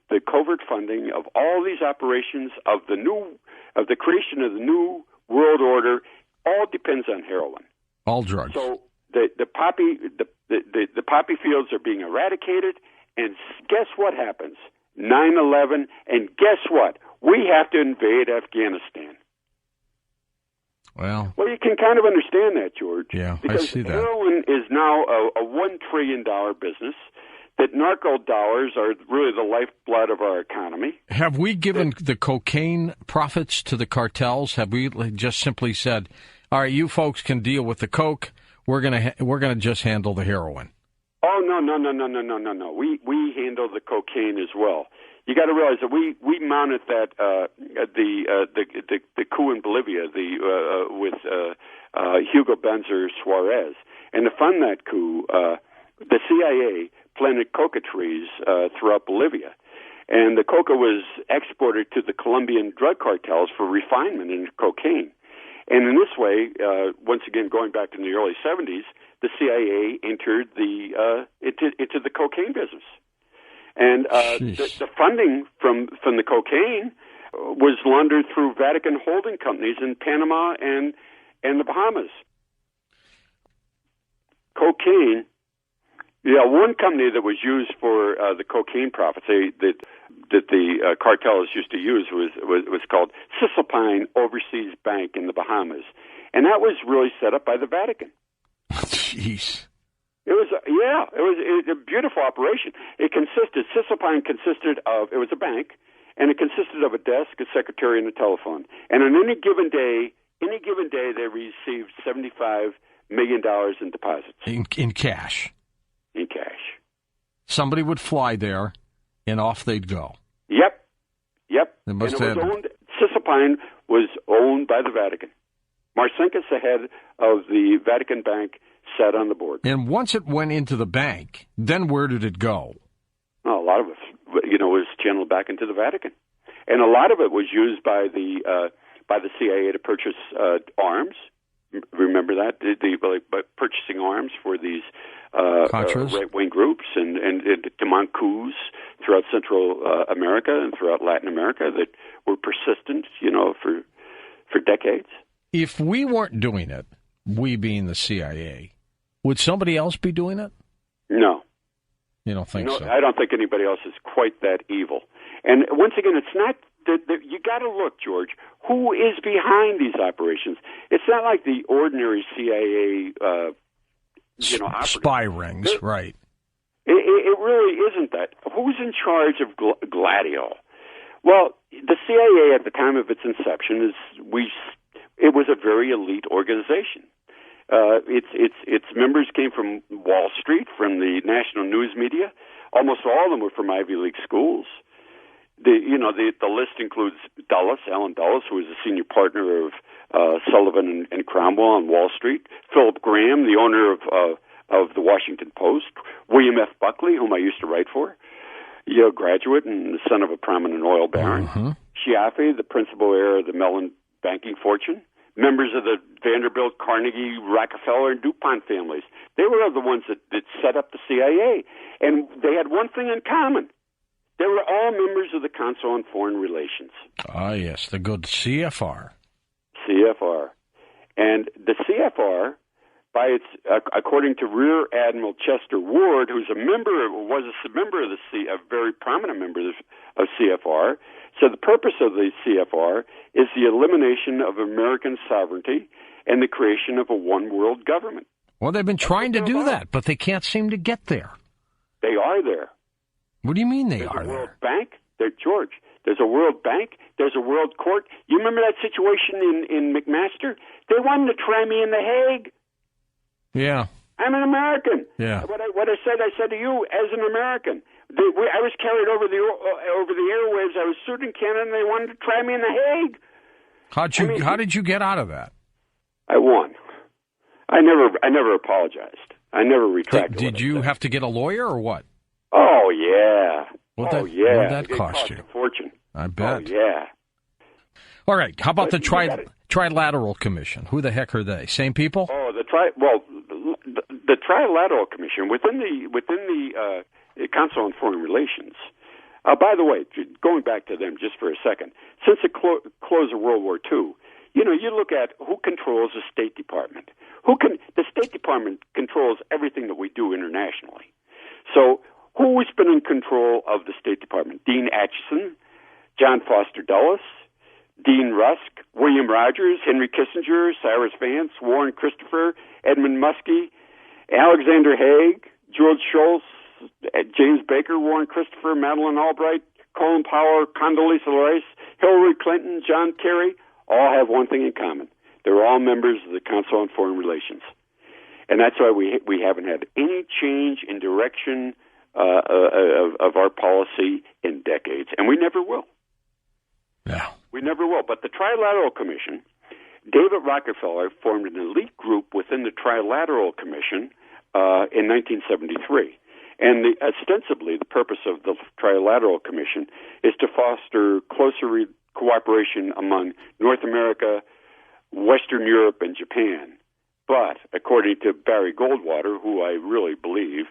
the covert funding of all these operations of the creation of the new world order all depends on heroin. All drugs. So the poppy fields are being eradicated, and guess what happens? 9/11, and guess what? We have to invade Afghanistan. Well, you can kind of understand that, George. Yeah, because I see that. Heroin is now a $1 trillion business. That narco dollars are really the lifeblood of our economy. Have we given the cocaine profits to the cartels? Have we just simply said, "All right, you folks can deal with the coke. We're gonna just handle the heroin"? Oh no! We handle the cocaine as well. You got to realize that we mounted that the coup in Bolivia with Hugo Benzer Suarez, and to fund that coup, the CIA planted coca trees throughout Bolivia, and the coca was exported to the Colombian drug cartels for refinement into cocaine. And in this way, once again, going back to the early 70s, the CIA entered into the cocaine business. And the funding from the cocaine was laundered through Vatican holding companies in Panama and the Bahamas. Cocaine, one company that was used for the cocaine profits that the cartels used to use was called Cisalpine Overseas Bank in the Bahamas, and that was really set up by the Vatican. Jeez. It was a beautiful operation. Cisalpine consisted of, it was a bank, and it consisted of a desk, a secretary, and a telephone. And on any given day, they received $75 million in deposits. In cash. In cash. Somebody would fly there, and off they'd go. Yep. Cisalpine was owned by the Vatican. Marcinkus, the head of the Vatican Bank, sat on the board. And once it went into the bank, then where did it go? Well, a lot of it, was channeled back into the Vatican, and a lot of it was used by the CIA to purchase arms, Remember that? By purchasing arms for these right-wing groups and to mount coups throughout Central America and throughout Latin America that were persistent, for decades. If we weren't doing it, we being the CIA, would somebody else be doing it? No. You don't think so? I don't think anybody else is quite that evil. And once again, it's not... You got to look, George. Who is behind these operations? It's not like the ordinary CIA, spy rings, right? It really isn't that. Who's in charge of Gladio? Well, the CIA at the time of its inception it was a very elite organization. Its members came from Wall Street, from the national news media. Almost all of them were from Ivy League schools. The list includes Alan Dulles, who was a senior partner of Sullivan and Cromwell on Wall Street, Philip Graham, the owner of the Washington Post, William F. Buckley, whom I used to write for, Yale graduate and the son of a prominent oil baron, Chiaffi, the principal heir of the Mellon banking fortune, members of the Vanderbilt, Carnegie, Rockefeller, and DuPont families. They were the ones that set up the CIA, and they had one thing in common. They were all members of the Council on Foreign Relations. Ah, yes, the good CFR. CFR. And the CFR, according to Rear Admiral Chester Ward, was a member of a very prominent member of CFR, so the purpose of the CFR is the elimination of American sovereignty and the creation of a one-world government. Well, they've been trying to do that, but they can't seem to get there. They are there. What do you mean There's a World Bank. George, there's a World Bank. There's a World Court. You remember that situation in McMaster? They wanted to try me in The Hague. Yeah. I'm an American. Yeah. What I said to you as an American. I was carried over the airwaves. I was sued in Canada, and they wanted to try me in The Hague. How did you get out of that? I won. I never apologized. I never retracted. Did you have to get a lawyer or what? Oh yeah. What yeah. did that cost you? A fortune. I bet. Oh yeah. All right. How about the Trilateral Commission? Who the heck are they? Same people? Oh, the Trilateral Commission within the Council on Foreign Relations. By the way, going back to them just for a second, since the close of World War II, you look at who controls the State Department. The State Department controls everything that we do internationally. So who's been in control of the State Department? Dean Acheson, John Foster Dulles, Dean Rusk, William Rogers, Henry Kissinger, Cyrus Vance, Warren Christopher, Edmund Muskie, Alexander Haig, George Shultz, James Baker, Warren Christopher, Madeleine Albright, Colin Powell, Condoleezza Rice, Hillary Clinton, John Kerry, all have one thing in common. They're all members of the Council on Foreign Relations. And that's why we haven't had any change in direction of our policy in decades. And we never will. Yeah. We never will. But the Trilateral Commission, David Rockefeller formed an elite group within the Trilateral Commission in 1973. And ostensibly, the purpose of the Trilateral Commission is to foster closer cooperation among North America, Western Europe, and Japan. But according to Barry Goldwater, who I really believed,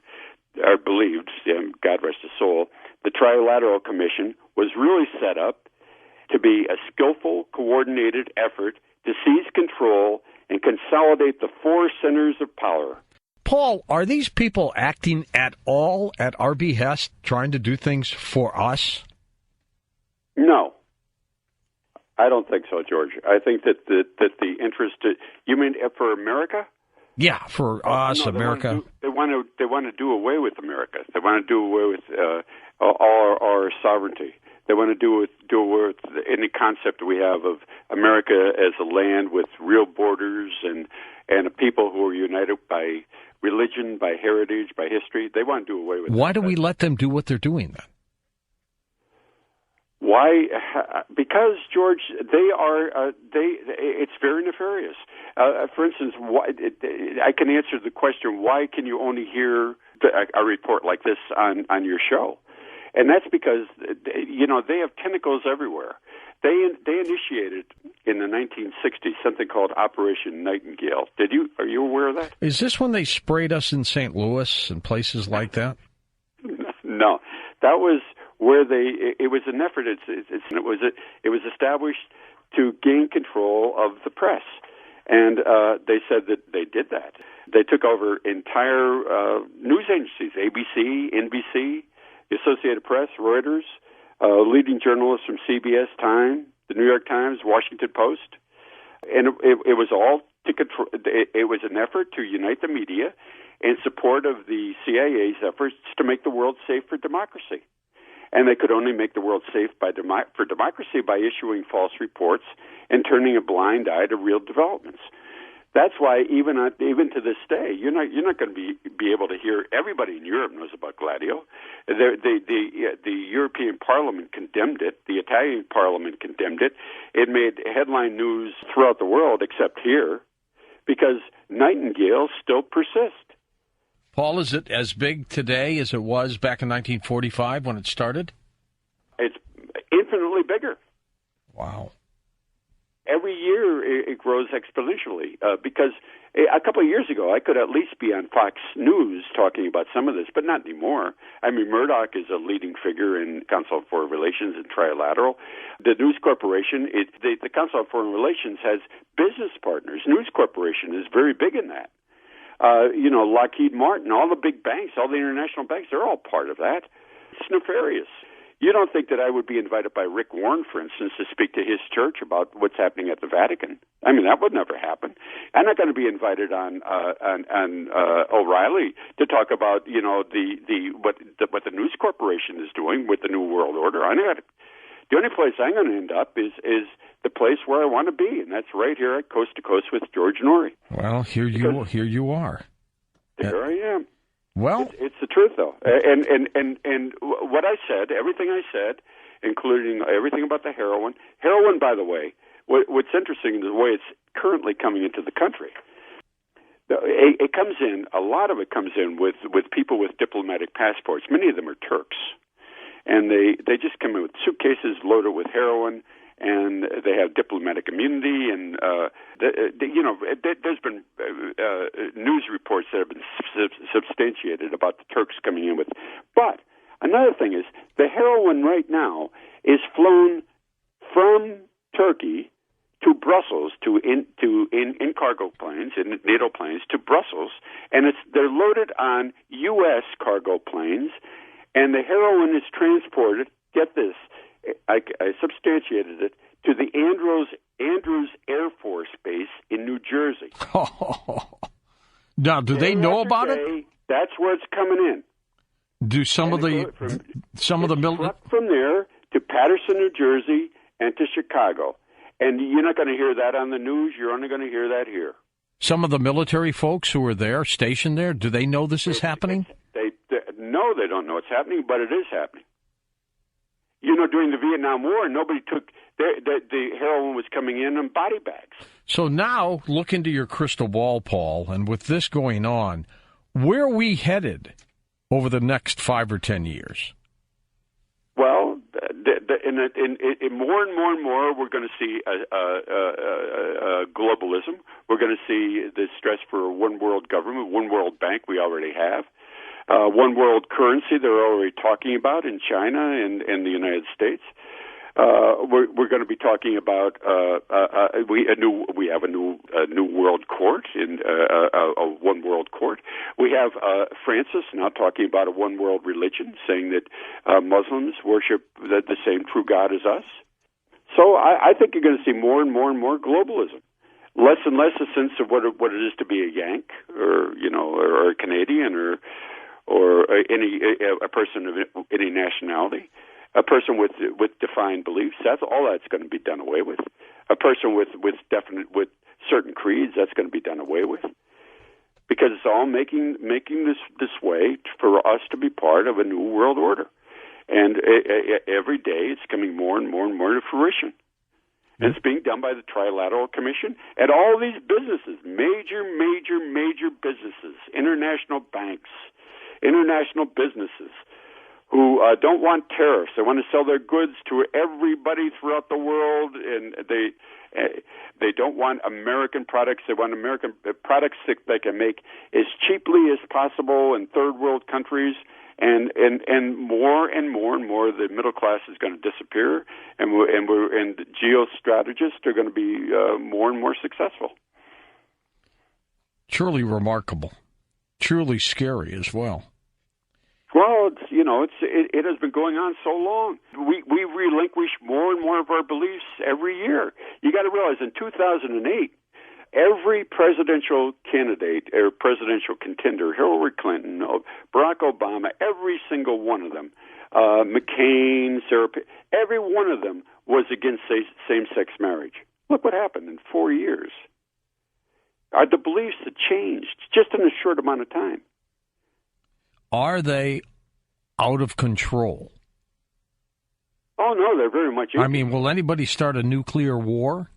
God rest his soul, the Trilateral Commission was really set up to be a skillful, coordinated effort to seize control and consolidate the four centers of power. Paul, are these people acting at all at our behest, trying to do things for us? No. I don't think so, George. I think that the interest... You mean for America? Yeah, for us, America. They want to do away with America. They want to do away with our sovereignty. They want to do away with any concept we have of America as a land with real borders and a people who are united by religion, by heritage, by history. They want to do away with that. Why do we let them do what they're doing then? Why? Because, George, they are. It's very nefarious. For instance, I can answer the question: why can you only hear a report like this on your show? And that's because they have tentacles everywhere. They initiated in the 1960s something called Operation Nightingale. Are you aware of that? Is this when they sprayed us in St. Louis and places like that? No, that was where it was an effort. It was established to gain control of the press, and they said that they did that. They took over entire news agencies: ABC, NBC, the Associated Press, Reuters, leading journalists from CBS, Time, the New York Times, Washington Post, and it was all to control. It was an effort to unite the media in support of the CIA's efforts to make the world safe for democracy. And they could only make the world safe for democracy by issuing false reports and turning a blind eye to real developments. That's why even to this day, you're not going to be able to hear. Everybody in Europe knows about Gladio. The European Parliament condemned it. The Italian Parliament condemned it. It made headline news throughout the world, except here, because nightingales still persist. Paul, is it as big today as it was back in 1945 when it started? It's infinitely bigger. Wow. Every year it grows exponentially because a couple of years ago I could at least be on Fox News talking about some of this, but not anymore. I mean, Murdoch is a leading figure in Council on Foreign Relations and Trilateral. The News Corporation, the Council on Foreign Relations has business partners. News Corporation is very big in that. Lockheed Martin, all the big banks, all the international banks, they're all part of that. It's nefarious. You don't think that I would be invited by Rick Warren, for instance, to speak to his church about what's happening at the Vatican? I mean, that would never happen. I'm not going to be invited on O'Reilly to talk about, what the News Corporation is doing with the New World Order. The only place I'm going to end up is the place where I want to be, and that's right here at Coast to Coast with George Norrie. Well, here you are. There I am. Well, it's the truth, though, and what I said, everything I said, including everything about the heroin. Heroin, by the way, what's interesting is the way it's currently coming into the country. It comes in. A lot of it comes in with people with diplomatic passports. Many of them are Turks. And they just come in with suitcases loaded with heroin, and they have diplomatic immunity. And there's been news reports that have been substantiated about the Turks coming in with. But another thing is the heroin right now is flown from Turkey to Brussels in cargo planes, in NATO planes to Brussels, and they're loaded on U.S. cargo planes. And the heroin is transported, get this, I substantiated it, to the Andrews Air Force Base in New Jersey. Now, do they know about it? That's where it's coming in. Do some of the military from there to Patterson, New Jersey, and to Chicago. And you're not going to hear that on the news. You're only going to hear that here. Some of the military folks who are there, stationed there, do they know this is happening? No, they don't know it's happening, but it is happening. During the Vietnam War, nobody took the heroin was coming in body bags. So now, look into your crystal ball, Paul, and with this going on, where are we headed over the next 5 or 10 years? Well, in more and more, we're going to see globalism. We're going to see the stress for one world government, one world bank. We already have. One world currency they're already talking about in China and the United States. We're going to be talking about we have a new world court in a one world court. We have Francis now talking about a one world religion, saying that Muslims worship the same true God as us. So I think you're going to see more and more globalism. Less and less a sense of what it is to be a Yank or a Canadian or a person of any nationality, a person with defined beliefs. That's going to be done away with. A person with certain creeds, that's going to be done away with, because it's all making this way for us to be part of a new world order. And every day it's coming more and more to fruition. And it's being done by the Trilateral Commission and all these businesses, major businesses, international banks, international businesses, who don't want tariffs. They want to sell their goods to everybody throughout the world, and they don't want American products. They want American products that they can make as cheaply as possible in third world countries. And more and more and more, the middle class is going to disappear, and the geostrategists are going to be more and more successful. Truly remarkable, truly scary as well. Well, it has been going on so long. We relinquish more and more of our beliefs every year. You got to realize, in 2008, every presidential candidate or presidential contender, Hillary Clinton, Barack Obama, every single one of them, McCain, Sarah, every one of them was against same-sex marriage. Look what happened in 4 years. The beliefs have changed just in a short amount of time. Are they out of control? Oh, no, they're very much. I mean, will anybody start a nuclear war?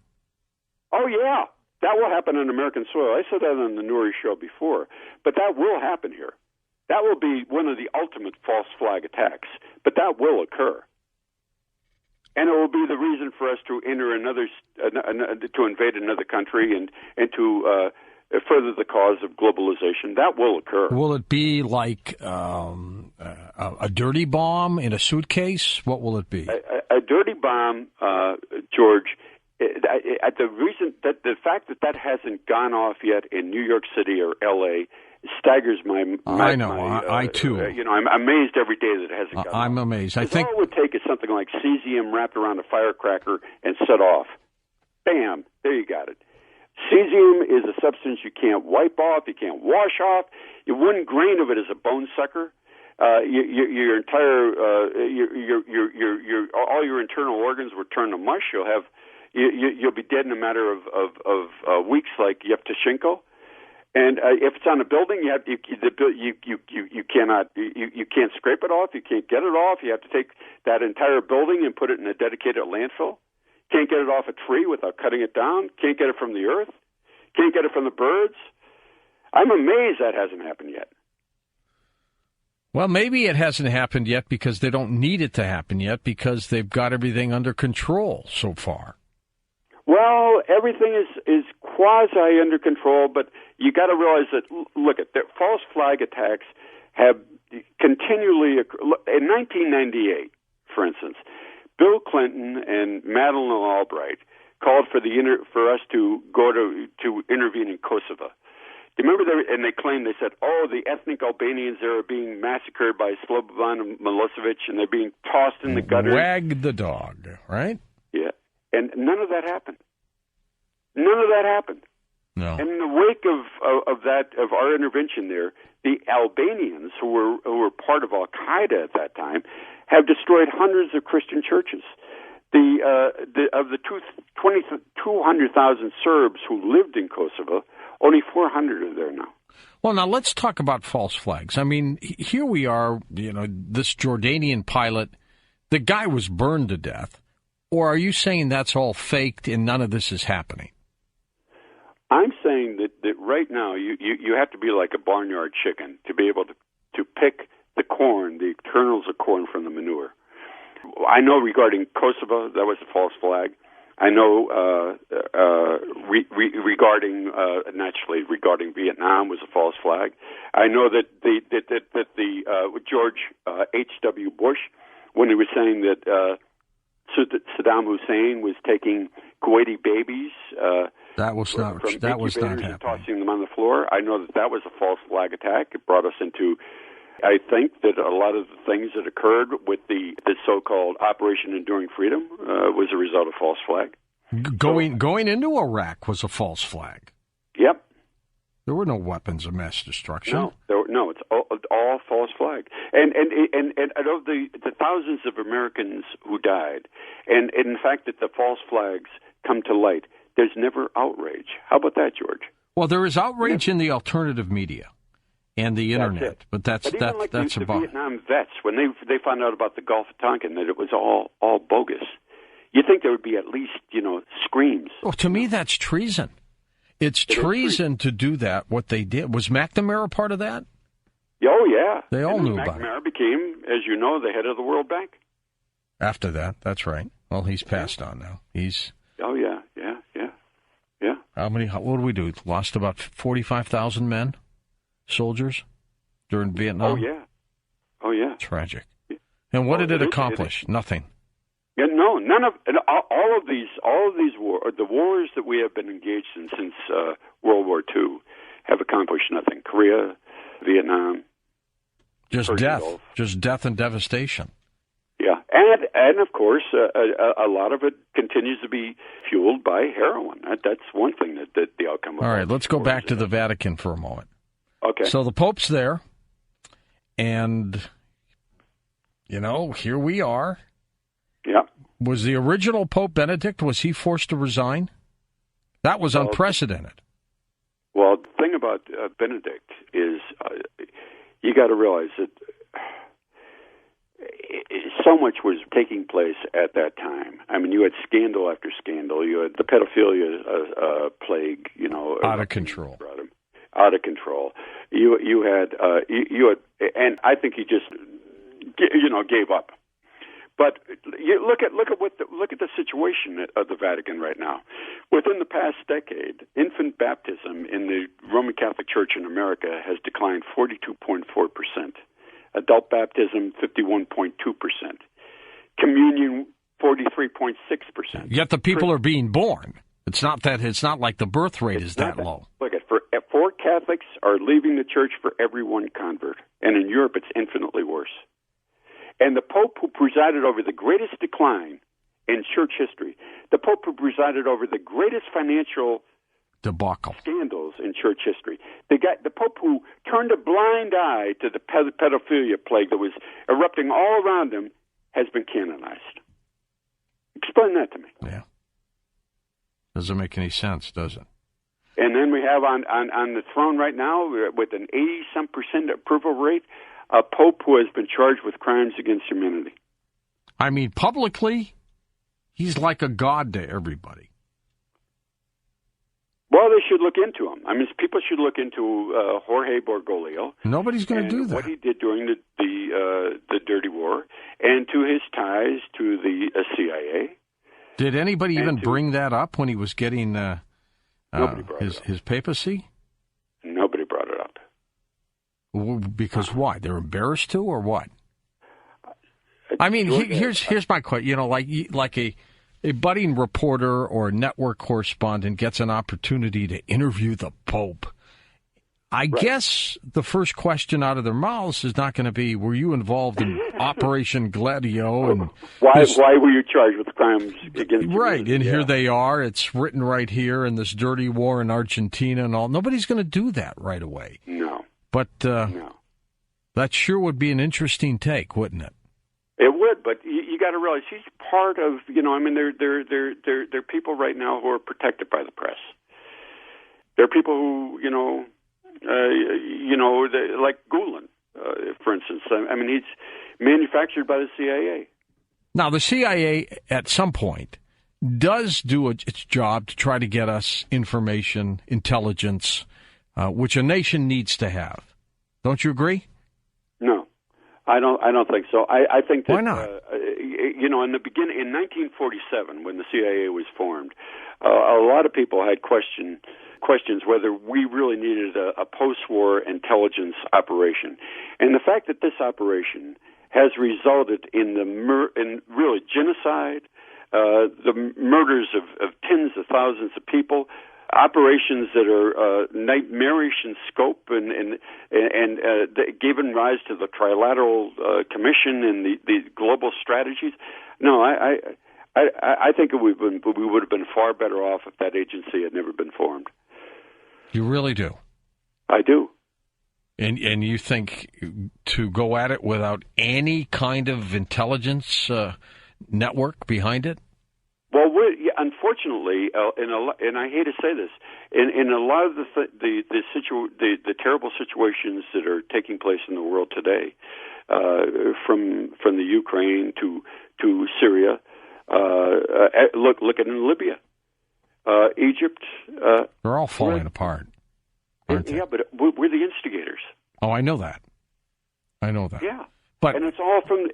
Oh, yeah. That will happen on American soil. I said that on the Nuri show before. But that will happen here. That will be one of the ultimate false flag attacks. But that will occur. And it will be the reason for us to enter to invade another country and to further the cause of globalization. That will occur. Will it be like a dirty bomb in a suitcase? What will it be? A dirty bomb, George. The fact that hasn't gone off yet in New York City or L.A. staggers my I know. I too. I'm amazed every day that it hasn't gone off. I'm amazed. I think all it would take is something like cesium wrapped around a firecracker and set off. Bam! There you got it. Cesium is a substance you can't wipe off, you can't wash off. 1 grain of it is a bone sucker. Your entire all your internal organs will turn to mush. You'll be dead in a matter of weeks, like Yevtushenko. And if it's on a building, you can't scrape it off. You can't get it off. You have to take that entire building and put it in a dedicated landfill. Can't get it off a tree without cutting it down. Can't get it from the earth. Can't get it from the birds. I'm amazed that hasn't happened yet. Well, maybe it hasn't happened yet because they don't need it to happen yet because they've got everything under control so far. Well, everything is quasi under control, but you got to realize that, look, the false flag attacks have continually in 1998, for instance, Bill Clinton and Madeleine Albright called for us to go to intervene in Kosovo. Do you remember and they claimed, they said, the ethnic Albanians there are being massacred by Slobodan and Milosevic, and they're being tossed in the gutter. Wag the dog, right? Yeah. And none of that happened. None of that happened. No. And in the wake of our intervention there, the Albanians, who were part of Al Qaeda at that time, have destroyed hundreds of Christian churches. Of the 200,000 Serbs who lived in Kosovo, only 400 are there now. Well, now let's talk about false flags. I mean, here we are, this Jordanian pilot, the guy was burned to death. Or are you saying that's all faked and none of this is happening? I'm saying that right now you have to be like a barnyard chicken to be able to pick the corn, the kernels of corn from the manure. I know regarding Kosovo, that was a false flag. I know regarding Vietnam was a false flag. I know that the George H.W. Bush, when he was saying that Saddam Hussein was taking Kuwaiti babies that was not happening. And tossing them on the floor. I know that was a false flag attack. It brought us into, I think that a lot of the things that occurred with the so-called Operation Enduring Freedom was a result of false flag. Going into Iraq was a false flag. Yep. There were no weapons of mass destruction. No, it's all false flag. And of the thousands of Americans who died, and in fact that the false flags come to light, there's never outrage. How about that, George? Well, there is outrage in the alternative media and the internet, but that's about the Vietnam vets, when they found out about the Gulf of Tonkin, that it was all bogus. You think there would be at least screams. Well, to me, that's treason. It's treason to do that. What they did was McNamara part of that. Oh, yeah. They all knew about it. McNamara became, as you know, the head of the World Bank. After that, that's right. Well, he's passed on now. He's... Oh, yeah. What did we do? Lost about 45,000 men, soldiers, during Vietnam? Oh, yeah. Tragic. And what did it accomplish? Nothing. Yeah, no, none of all of these the wars that we have been engaged in since World War II have accomplished nothing. Korea, Vietnam, just death, just death and devastation. Yeah, and of course, a lot of it continues to be fueled by heroin. That's one thing that the outcome of all right, let's go back to the Vatican for a moment. Okay. So the Pope's there, and, here we are. Yeah. Was the original Pope Benedict, was he forced to resign? That was unprecedented. Well, the thing about Benedict is you got to realize that so much was taking place at that time. I mean, you had scandal after scandal. You had the pedophilia plague, out of control. Out of control. You had, and I think he just, gave up. But you look at the situation of the Vatican right now. Within the past decade, infant baptism in the Roman Catholic Church in America has declined 42.4%. Adult baptism, 51.2%. Communion, 43.6%. Yet the people are being born. It's not like the birth rate is that low. Look at four Catholics are leaving the church for every one convert, and in Europe it's infinitely worse. And the Pope who presided over the greatest decline in church history, the Pope who presided over the greatest financial debacle scandals in church history, the Pope who turned a blind eye to the pedophilia plague that was erupting all around him, has been canonized. Explain that to me. Yeah. Doesn't make any sense, does it? And then we have on the throne right now, with an 80-some% approval rate, a Pope who has been charged with crimes against humanity. I mean, publicly, he's like a god to everybody. Well, they should look into him. I mean, people should look into Jorge Bergoglio. Nobody's going to do that. What he did during the Dirty War, and to his ties to the CIA. Did anybody even bring that up when he was getting his papacy? Nobody brought it up. Because why? They're embarrassed to, or what? I mean, here's my question. Like a budding reporter or network correspondent gets an opportunity to interview the Pope. I guess the first question out of their mouths is not going to be, were you involved in Operation Gladio? And why were you charged with crimes against right, humanity? And here they are. It's written right here in this dirty war in Argentina and all. Nobody's going to do that right away. No. But that sure would be an interesting take, wouldn't it? It would, but you got to realize he's part of, there are people right now who are protected by the press. There are people who, like Gulen, for instance. I mean, he's manufactured by the CIA. Now, the CIA, at some point, does do its job to try to get us information, intelligence, which a nation needs to have. Don't you agree? No, I don't think so. I think that, why not? In the beginning, in 1947, when the CIA was formed, a lot of people had questions whether we really needed a post-war intelligence operation, and the fact that this operation has resulted in really genocide, the murders of tens of thousands of people, operations that are nightmarish in scope, and given rise to the Trilateral Commission and the global strategies. No, I think we would have been far better off if that agency had never been formed. You really do? I do. And you think to go at it without any kind of intelligence network behind it? Well, unfortunately, and I hate to say this, in a lot of the terrible situations that are taking place in the world today, from the Ukraine to Syria, look at in Libya, Egypt. They're all falling apart, aren't they? Yeah, but we're the instigators. Oh, I know that. I know that. Yeah, but and it's all from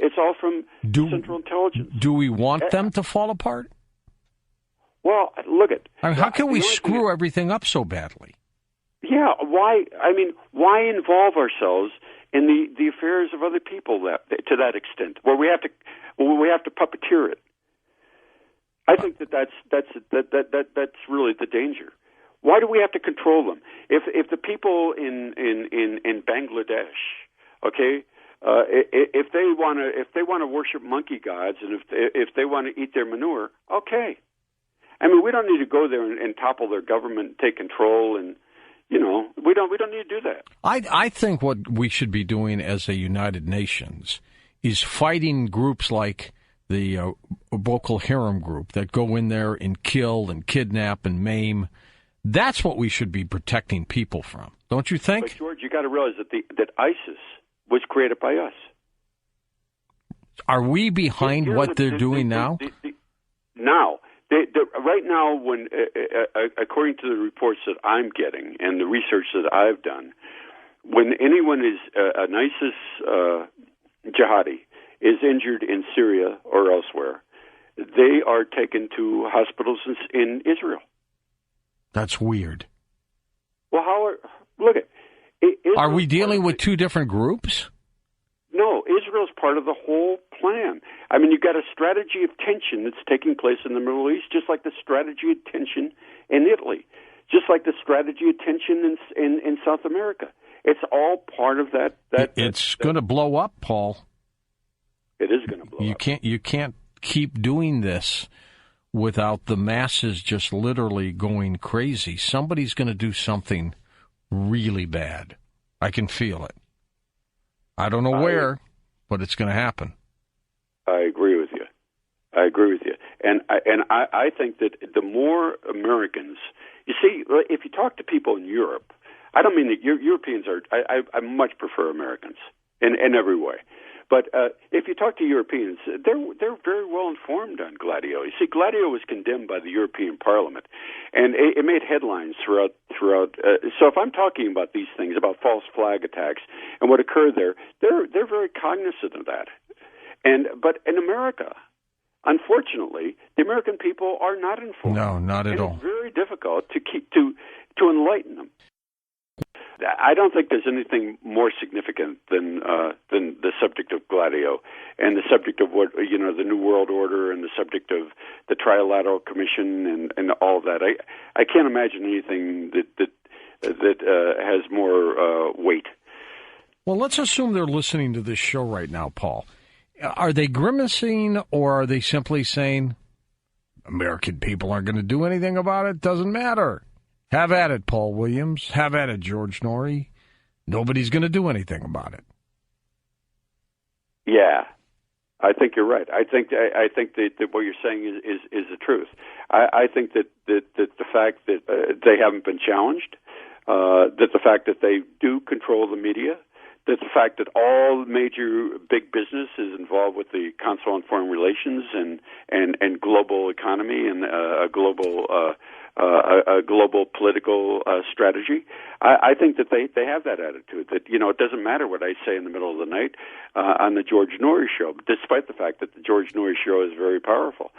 Central Intelligence. Do we want them to fall apart? Well, look at. I mean, how can we screw everything up so badly? Yeah, why? I mean, why involve ourselves in the affairs of other people to that extent, where we have to puppeteer it? I think that's really the danger. Why do we have to control them? If the people in Bangladesh, okay, if they want to worship monkey gods, and if they want to eat their manure, okay. I mean, we don't need to go there and topple their government, take control, and we don't need to do that. I think what we should be doing as a United Nations is fighting groups like the Boko Haram group that go in there and kill and kidnap and maim. That's what we should be protecting people from, don't you think? But George, you got to realize that ISIS was created by us. Are we behind what they're doing now? Now. Right now, when according to the reports that I'm getting and the research that I've done, when anyone is an ISIS jihadi is injured in Syria or elsewhere, they are taken to hospitals in Israel. That's weird. Well, look at. Are we dealing with two different groups? No, Israel's part of the whole plan. I mean, you've got a strategy of tension that's taking place in the Middle East, just like the strategy of tension in Italy, just like the strategy of tension in South America. It's all part of that. It's going to blow up, Paul. It is going to blow up. You can't keep doing this without the masses just literally going crazy. Somebody's going to do something really bad. I can feel it. I don't know where, but it's going to happen. I agree with you. And I think that the more Americans, you see, if you talk to people in Europe, I don't mean that Europeans are. I much prefer Americans in every way. But if you talk to Europeans, they're very well informed on Gladio. You see, Gladio was condemned by the European Parliament, and it made headlines throughout. So if I'm talking about these things, about false flag attacks and what occurred there, they're very cognizant of that. But in America, unfortunately, the American people are not informed. No, not at all. It's very difficult to enlighten them. I don't think there's anything more significant than the subject of Gladio and the subject of the New World Order and the subject of the Trilateral Commission and all of that. I can't imagine anything that has more weight. Well, let's assume they're listening to this show right now, Paul. Are they grimacing, or are they simply saying, American people aren't going to do anything about it? Doesn't matter. Have at it, Paul Williams. Have at it, George Norrie. Nobody's going to do anything about it. Yeah, I think you're right. I think that what you're saying is the truth. I think that the fact that they haven't been challenged, that the fact that they do control the media, that the fact that all major big business is involved with the Council on Foreign Relations and global economy and a global political strategy. I think that they have that attitude that, it doesn't matter what I say in the middle of the night on the George Norrie show, despite the fact that the George Norrie show is very powerful.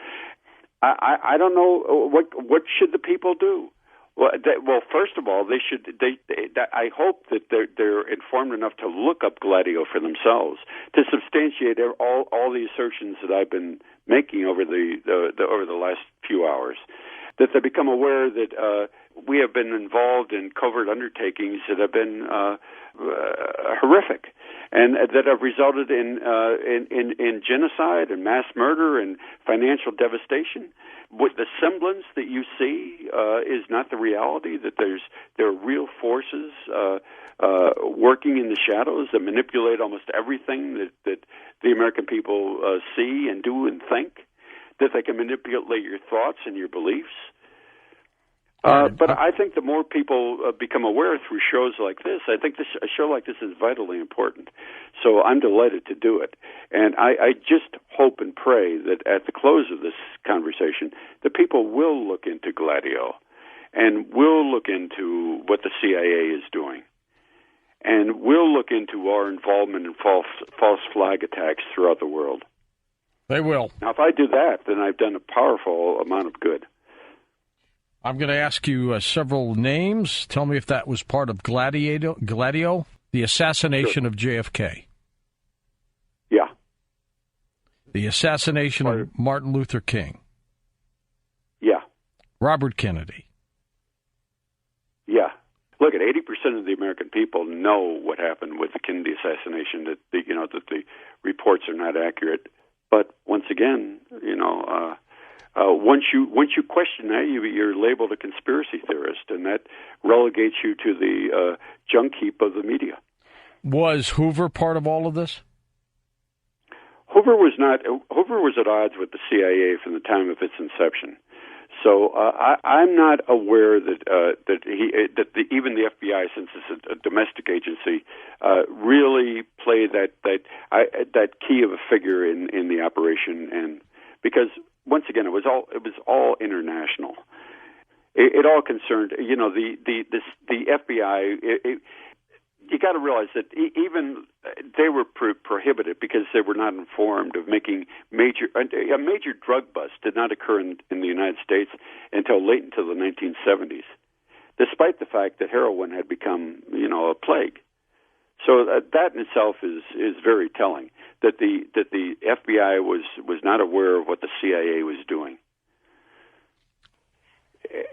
I don't know what should the people do. Well, first of all, they should. I hope that they're informed enough to look up Gladio for themselves to substantiate all the assertions that I've been making over the last few hours. That they become aware that we have been involved in covert undertakings that have been horrific, and that have resulted in genocide and mass murder and financial devastation. What the semblance that you see is not the reality. That there are real forces working in the shadows that manipulate almost everything that the American people see and do and think. That they can manipulate your thoughts and your beliefs. But I think the more people become aware through shows like this, I think a show like this is vitally important. So I'm delighted to do it. And I just hope and pray that at the close of this conversation, the people will look into Gladio and will look into what the CIA is doing and will look into our involvement in false flag attacks throughout the world. They will. Now, if I do that, then I've done a powerful amount of good. I'm going to ask you several names. Tell me if that was part of Gladio, the assassination of JFK. Yeah. The assassination of Martin Luther King. Yeah. Robert Kennedy. Yeah. Look, at 80% of the American people know what happened with the Kennedy assassination. That the reports are not accurate. But once again, once you question that, you're labeled a conspiracy theorist, and that relegates you to the junk heap of the media. Was Hoover part of all of this? Hoover was not. Hoover was at odds with the CIA from the time of its inception. So I'm not aware that even the FBI, since it's a domestic agency, really played that key of a figure in the operation, and because once again it was all international. It all concerned the FBI. You got to realize that even they were prohibited because they were not informed of making a major drug bust did not occur in the United States until late into the 1970s, despite the fact that heroin had become a plague. So that in itself is very telling that the FBI was not aware of what the CIA was doing.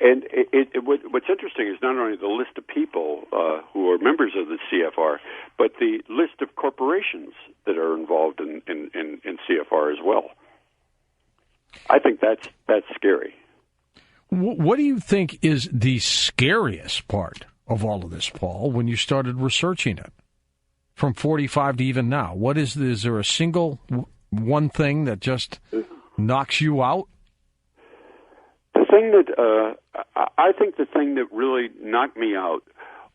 And what's interesting is not only the list of people who are members of the CFR, but the list of corporations that are involved in CFR as well. I think that's scary. What do you think is the scariest part of all of this, Paul, when you started researching it? From 45 to even now, is there a single one thing that just knocks you out? The thing that I think the thing that really knocked me out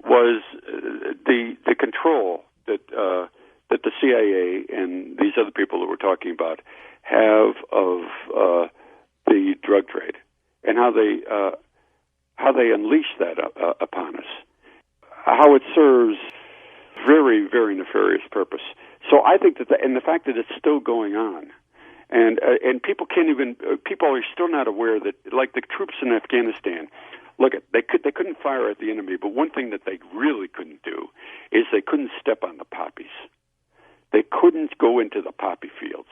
was the control that the CIA and these other people that we're talking about have of the drug trade, and how they unleash that upon us, how it serves very, very nefarious purpose. So I think that and the fact that it's still going on. And people are still not aware that, like the troops in Afghanistan, look, they couldn't fire at the enemy, but one thing that they really couldn't do is they couldn't step on the poppies. They couldn't go into the poppy fields.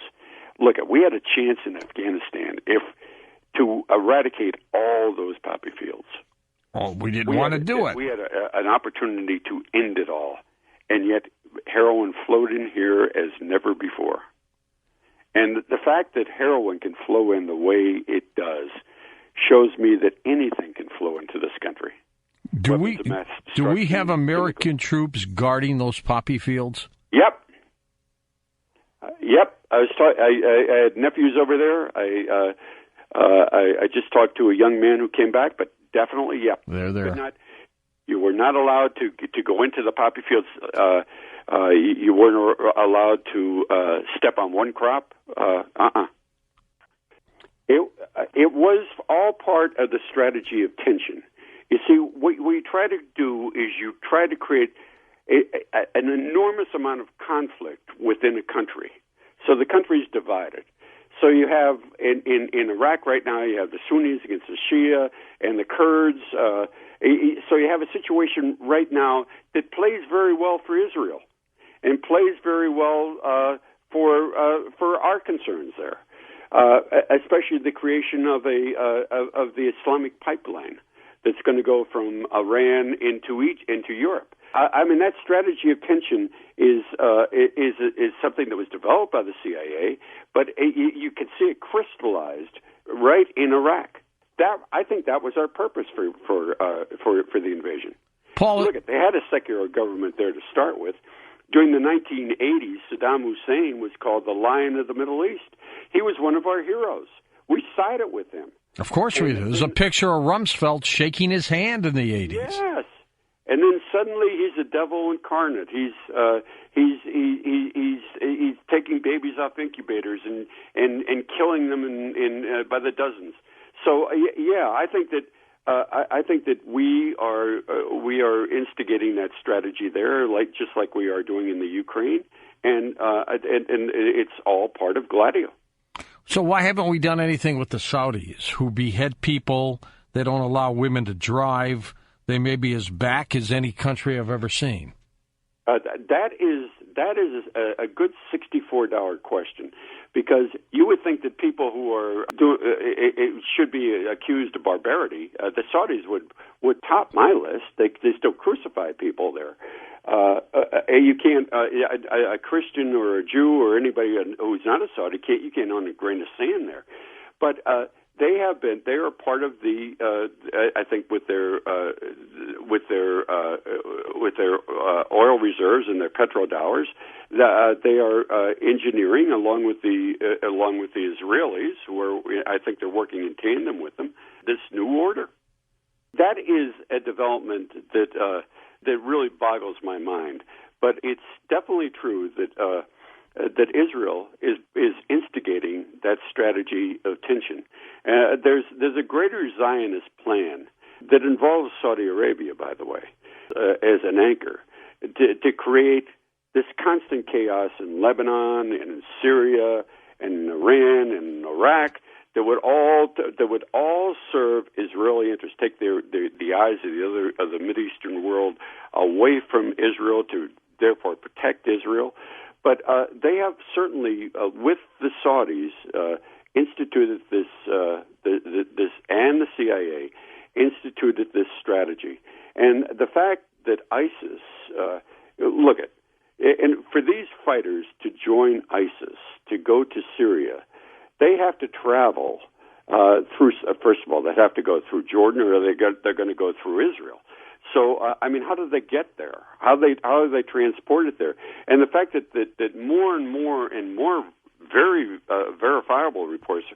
Look, we had a chance in Afghanistan to eradicate all those poppy fields. Oh, we didn't want to do it. We had an opportunity to end it all, and yet heroin flowed in here as never before. And the fact that heroin can flow in the way it does shows me that anything can flow into this country. Do we have American troops guarding those poppy fields? Yep. Yep. I had nephews over there. I just talked to a young man who came back, but definitely, yep. They're there. You were not allowed to go into the poppy fields. You weren't allowed to step on one crop. It was all part of the strategy of tension. You see, what you try to do is you try to create an enormous amount of conflict within a country. So the country's divided. So you have, in Iraq right now, you have the Sunnis against the Shia and the Kurds. So you have a situation right now that plays very well for Israel and plays very well for our concerns there, especially the creation of the Islamic pipeline that's going to go from Iran into Europe. I mean, that strategy of tension is something that was developed by the CIA, but you can see it crystallized right in Iraq. I think that was our purpose for the invasion. Paul, look, they had a secular government there to start with. During the 1980s, Saddam Hussein was called the Lion of the Middle East. He was one of our heroes. We sided with him. Of course we do. There's a picture of Rumsfeld shaking his hand in the 80s. Yes. And then suddenly he's a devil incarnate. He's taking babies off incubators and killing them by the dozens. So yeah, I think that I think that we are instigating that strategy there, just like we are doing in the Ukraine, and it's all part of Gladio. So why haven't we done anything with the Saudis, who behead people? They don't allow women to drive. They may be as back as any country I've ever seen. That is a good $64 question, because you would think that people who are should be accused of barbarity. The Saudis would top my list. They still crucify people there. You can't a Christian or a Jew or anybody who's not a Saudi you can't own a grain of sand there, but. They are part of the. I think with their oil reserves and their petrodollars, they are engineering along with the Israelis, who I think they're working in tandem with them. This new order, that is a development that really boggles my mind. But it's definitely true that Israel is instigating that strategy of tension. There's a greater Zionist plan that involves Saudi Arabia, by the way, as an anchor, to create this constant chaos in Lebanon and in Syria and in Iran and in Iraq that would all serve Israeli interests, take the eyes of the Mideastern world away from Israel to therefore protect Israel. But they have certainly, with the Saudis, instituted this, and the CIA instituted this strategy. And the fact that ISIS, and for these fighters to join ISIS, to go to Syria, they have to travel through. First of all, they have to go through Jordan, or they're going to go through Israel. So, how do they get there? How are they transported there? And the fact that more and more very verifiable reports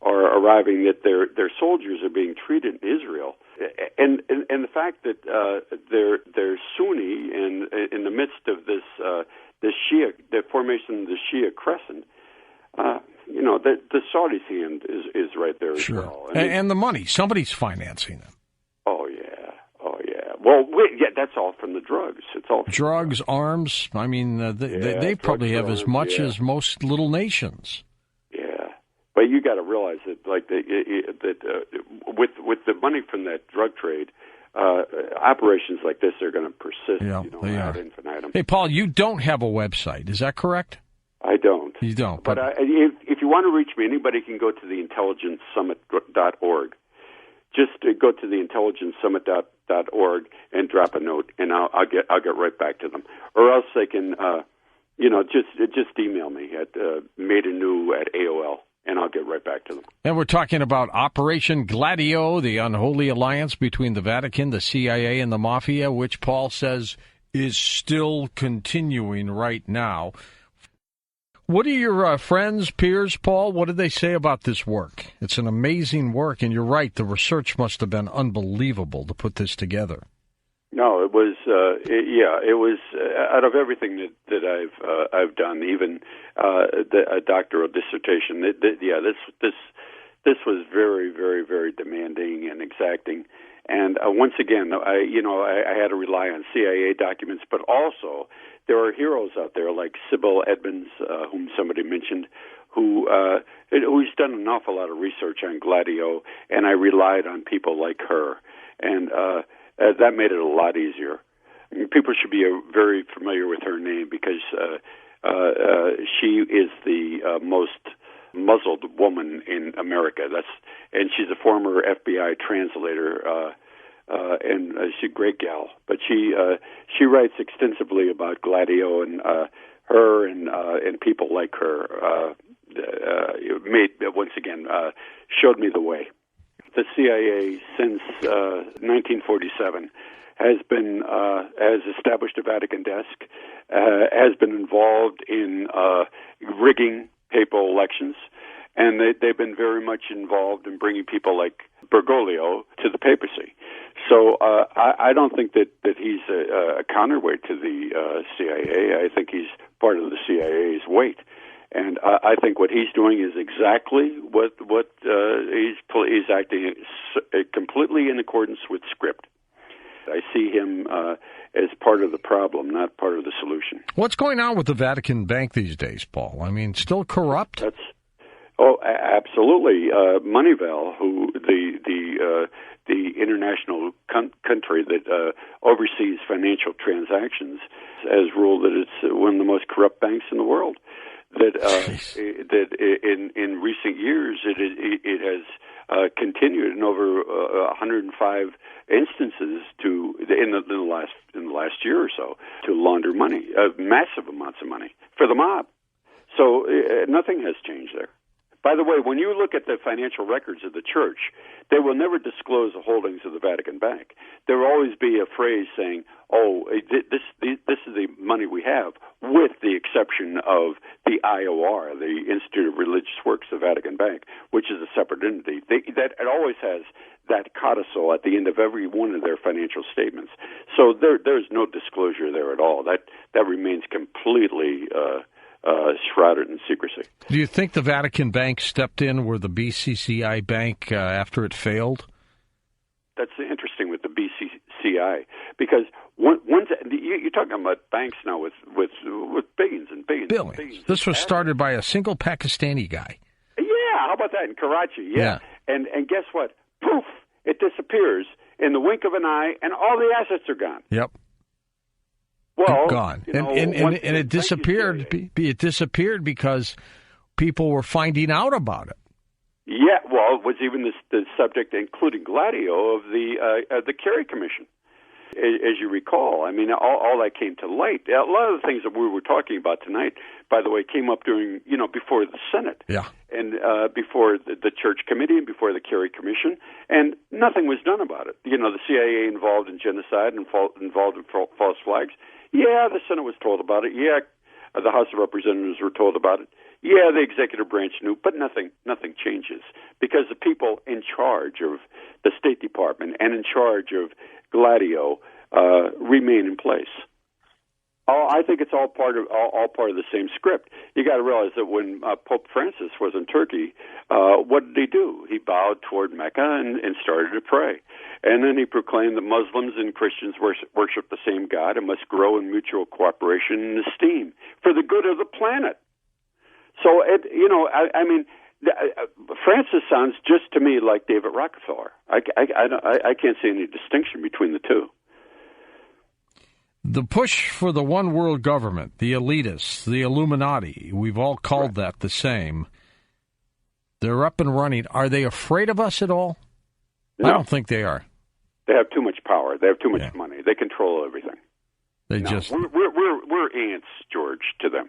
are arriving that their soldiers are being treated in Israel, and the fact that they're Sunni and in the midst of this Shia, the formation of the Shia Crescent. The Saudis' hand is right there as well. And the money, somebody's financing them. Oh yeah. Well, that's all from the drugs. It's all from drugs, arms. I mean, they probably have as much as most little nations. Yeah, but you got to realize that, with the money from that drug trade, operations like this are going to persist. Yeah, they are. Ad infinitum. Hey, Paul, you don't have a website. Is that correct? I don't. You don't. But if you want to reach me, anybody can go to the intelligencesummit.org. Just go to the intelligencesummit.org and drop a note, and I'll get right back to them. Or else they can, just email me at maidanew@AOL, and I'll get right back to them. And we're talking about Operation Gladio, the unholy alliance between the Vatican, the CIA, and the Mafia, which Paul says is still continuing right now. What are your friends, peers, Paul? What did they say about this work? It's an amazing work, and you're right. The research must have been unbelievable to put this together. No, it was. It was out of everything that I've done, even a doctoral dissertation. This was very, very, very demanding and exacting. And once again, I had to rely on CIA documents, but also there are heroes out there like Sybil Edmonds, whom somebody mentioned, who's done an awful lot of research on Gladio, and I relied on people like her, and that made it a lot easier. People should be very familiar with her name because she is the most muzzled woman in America. And she's a former FBI translator. And she's a great gal, but she writes extensively about Gladio, and her and people like her showed me the way. The CIA since 1947 has established a Vatican desk, has been involved in rigging papal elections, and they've been very much involved in bringing people like Bergoglio to the papacy. So I don't think that he's a counterweight to the CIA. I think he's part of the CIA's weight. And I think what he's doing is exactly what he's acting completely in accordance with script. I see him as part of the problem, not part of the solution. What's going on with the Vatican Bank these days, Paul? I mean, still corrupt? Absolutely. Moneyval, who the international country that oversees financial transactions, has ruled that it's one of the most corrupt banks in the world. That in recent years it has continued in over 105 instances in the last year or so to launder money, massive amounts of money for the mob. So nothing has changed there. By the way, when you look at the financial records of the church, they will never disclose the holdings of the Vatican Bank. There will always be a phrase saying, this is the money we have, with the exception of the IOR, the Institute of Religious Works, the Vatican Bank, which is a separate entity. It always has that codicil at the end of every one of their financial statements. So there's no disclosure there at all. That remains completely shrouded in secrecy. Do you think the Vatican Bank stepped in where the BCCI Bank after it failed? That's interesting with the BCCI, because you're talking about banks now with billions and billions. Billions. And billions. This was started by a single Pakistani guy. Yeah, how about that in Karachi? Yeah. And guess what? Poof! It disappears in the wink of an eye, and all the assets are gone. Yep. Well, gone, and it disappeared. It disappeared because people were finding out about it. Yeah, well, it was even the subject, including Gladio, of the Kerry Commission, as you recall. I mean, all that came to light. A lot of the things that we were talking about tonight, by the way, came up before the Senate, and before the Church Committee, and before the Kerry Commission, and nothing was done about it. The CIA involved in genocide and involved in false flags. Yeah, the Senate was told about it. Yeah, the House of Representatives were told about it. Yeah, the executive branch knew, but nothing changes because the people in charge of the State Department and in charge of Gladio remain in place. I think it's all part of the same script. You got to realize that when Pope Francis was in Turkey, what did he do? He bowed toward Mecca and started to pray, and then he proclaimed that Muslims and Christians worship the same God and must grow in mutual cooperation and esteem for the good of the planet. So, Francis sounds just to me like David Rockefeller. I can't see any distinction between the two. The push for the one world government, the elitists, the Illuminati, we've all called that the same. They're up and running. Are they afraid of us at all? No. I don't think they are. They have too much power. They have too much money. They control everything. We're ants, George, to them.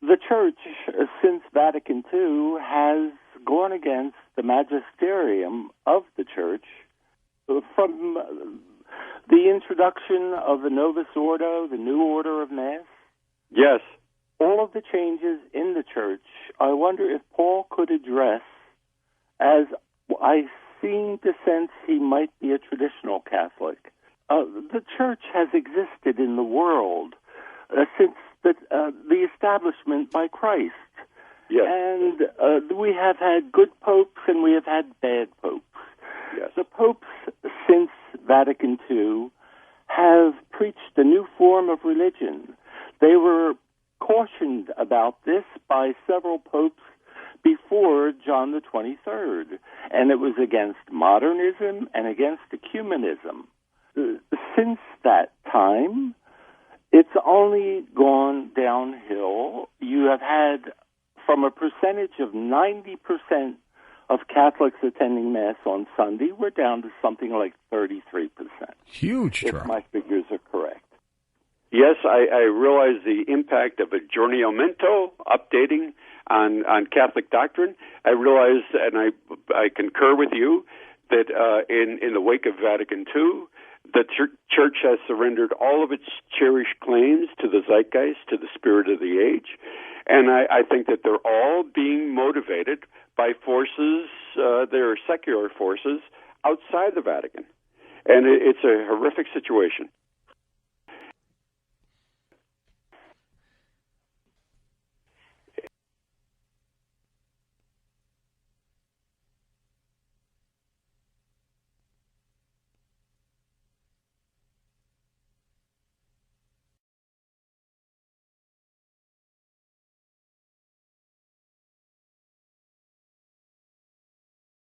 The Church, since Vatican II, has gone against the magisterium of the Church from the introduction of the Novus Ordo, the new order of Mass. Yes. All of the changes in the Church, I wonder if Paul could address, as I seem to sense he might be a traditional Catholic. The Church has existed in the world since the establishment by Christ. Yes. And we have had good popes and we have had bad popes. Yes. The popes, since Vatican II, have preached a new form of religion. They were cautioned about this by several popes before John the 23rd, and it was against modernism and against ecumenism. Since that time, it's only gone downhill. You have had, from a percentage of 90% of Catholics attending Mass on Sunday, we're down to something like 33%. Huge drop. If my figures are correct. Yes, I realize the impact of aggiornamento, updating on Catholic doctrine. I realize, and I concur with you, that in the wake of Vatican II, the Church has surrendered all of its cherished claims to the zeitgeist, to the spirit of the age, and I think that they're all being motivated by forces, there are secular forces outside the Vatican. And it's a horrific situation.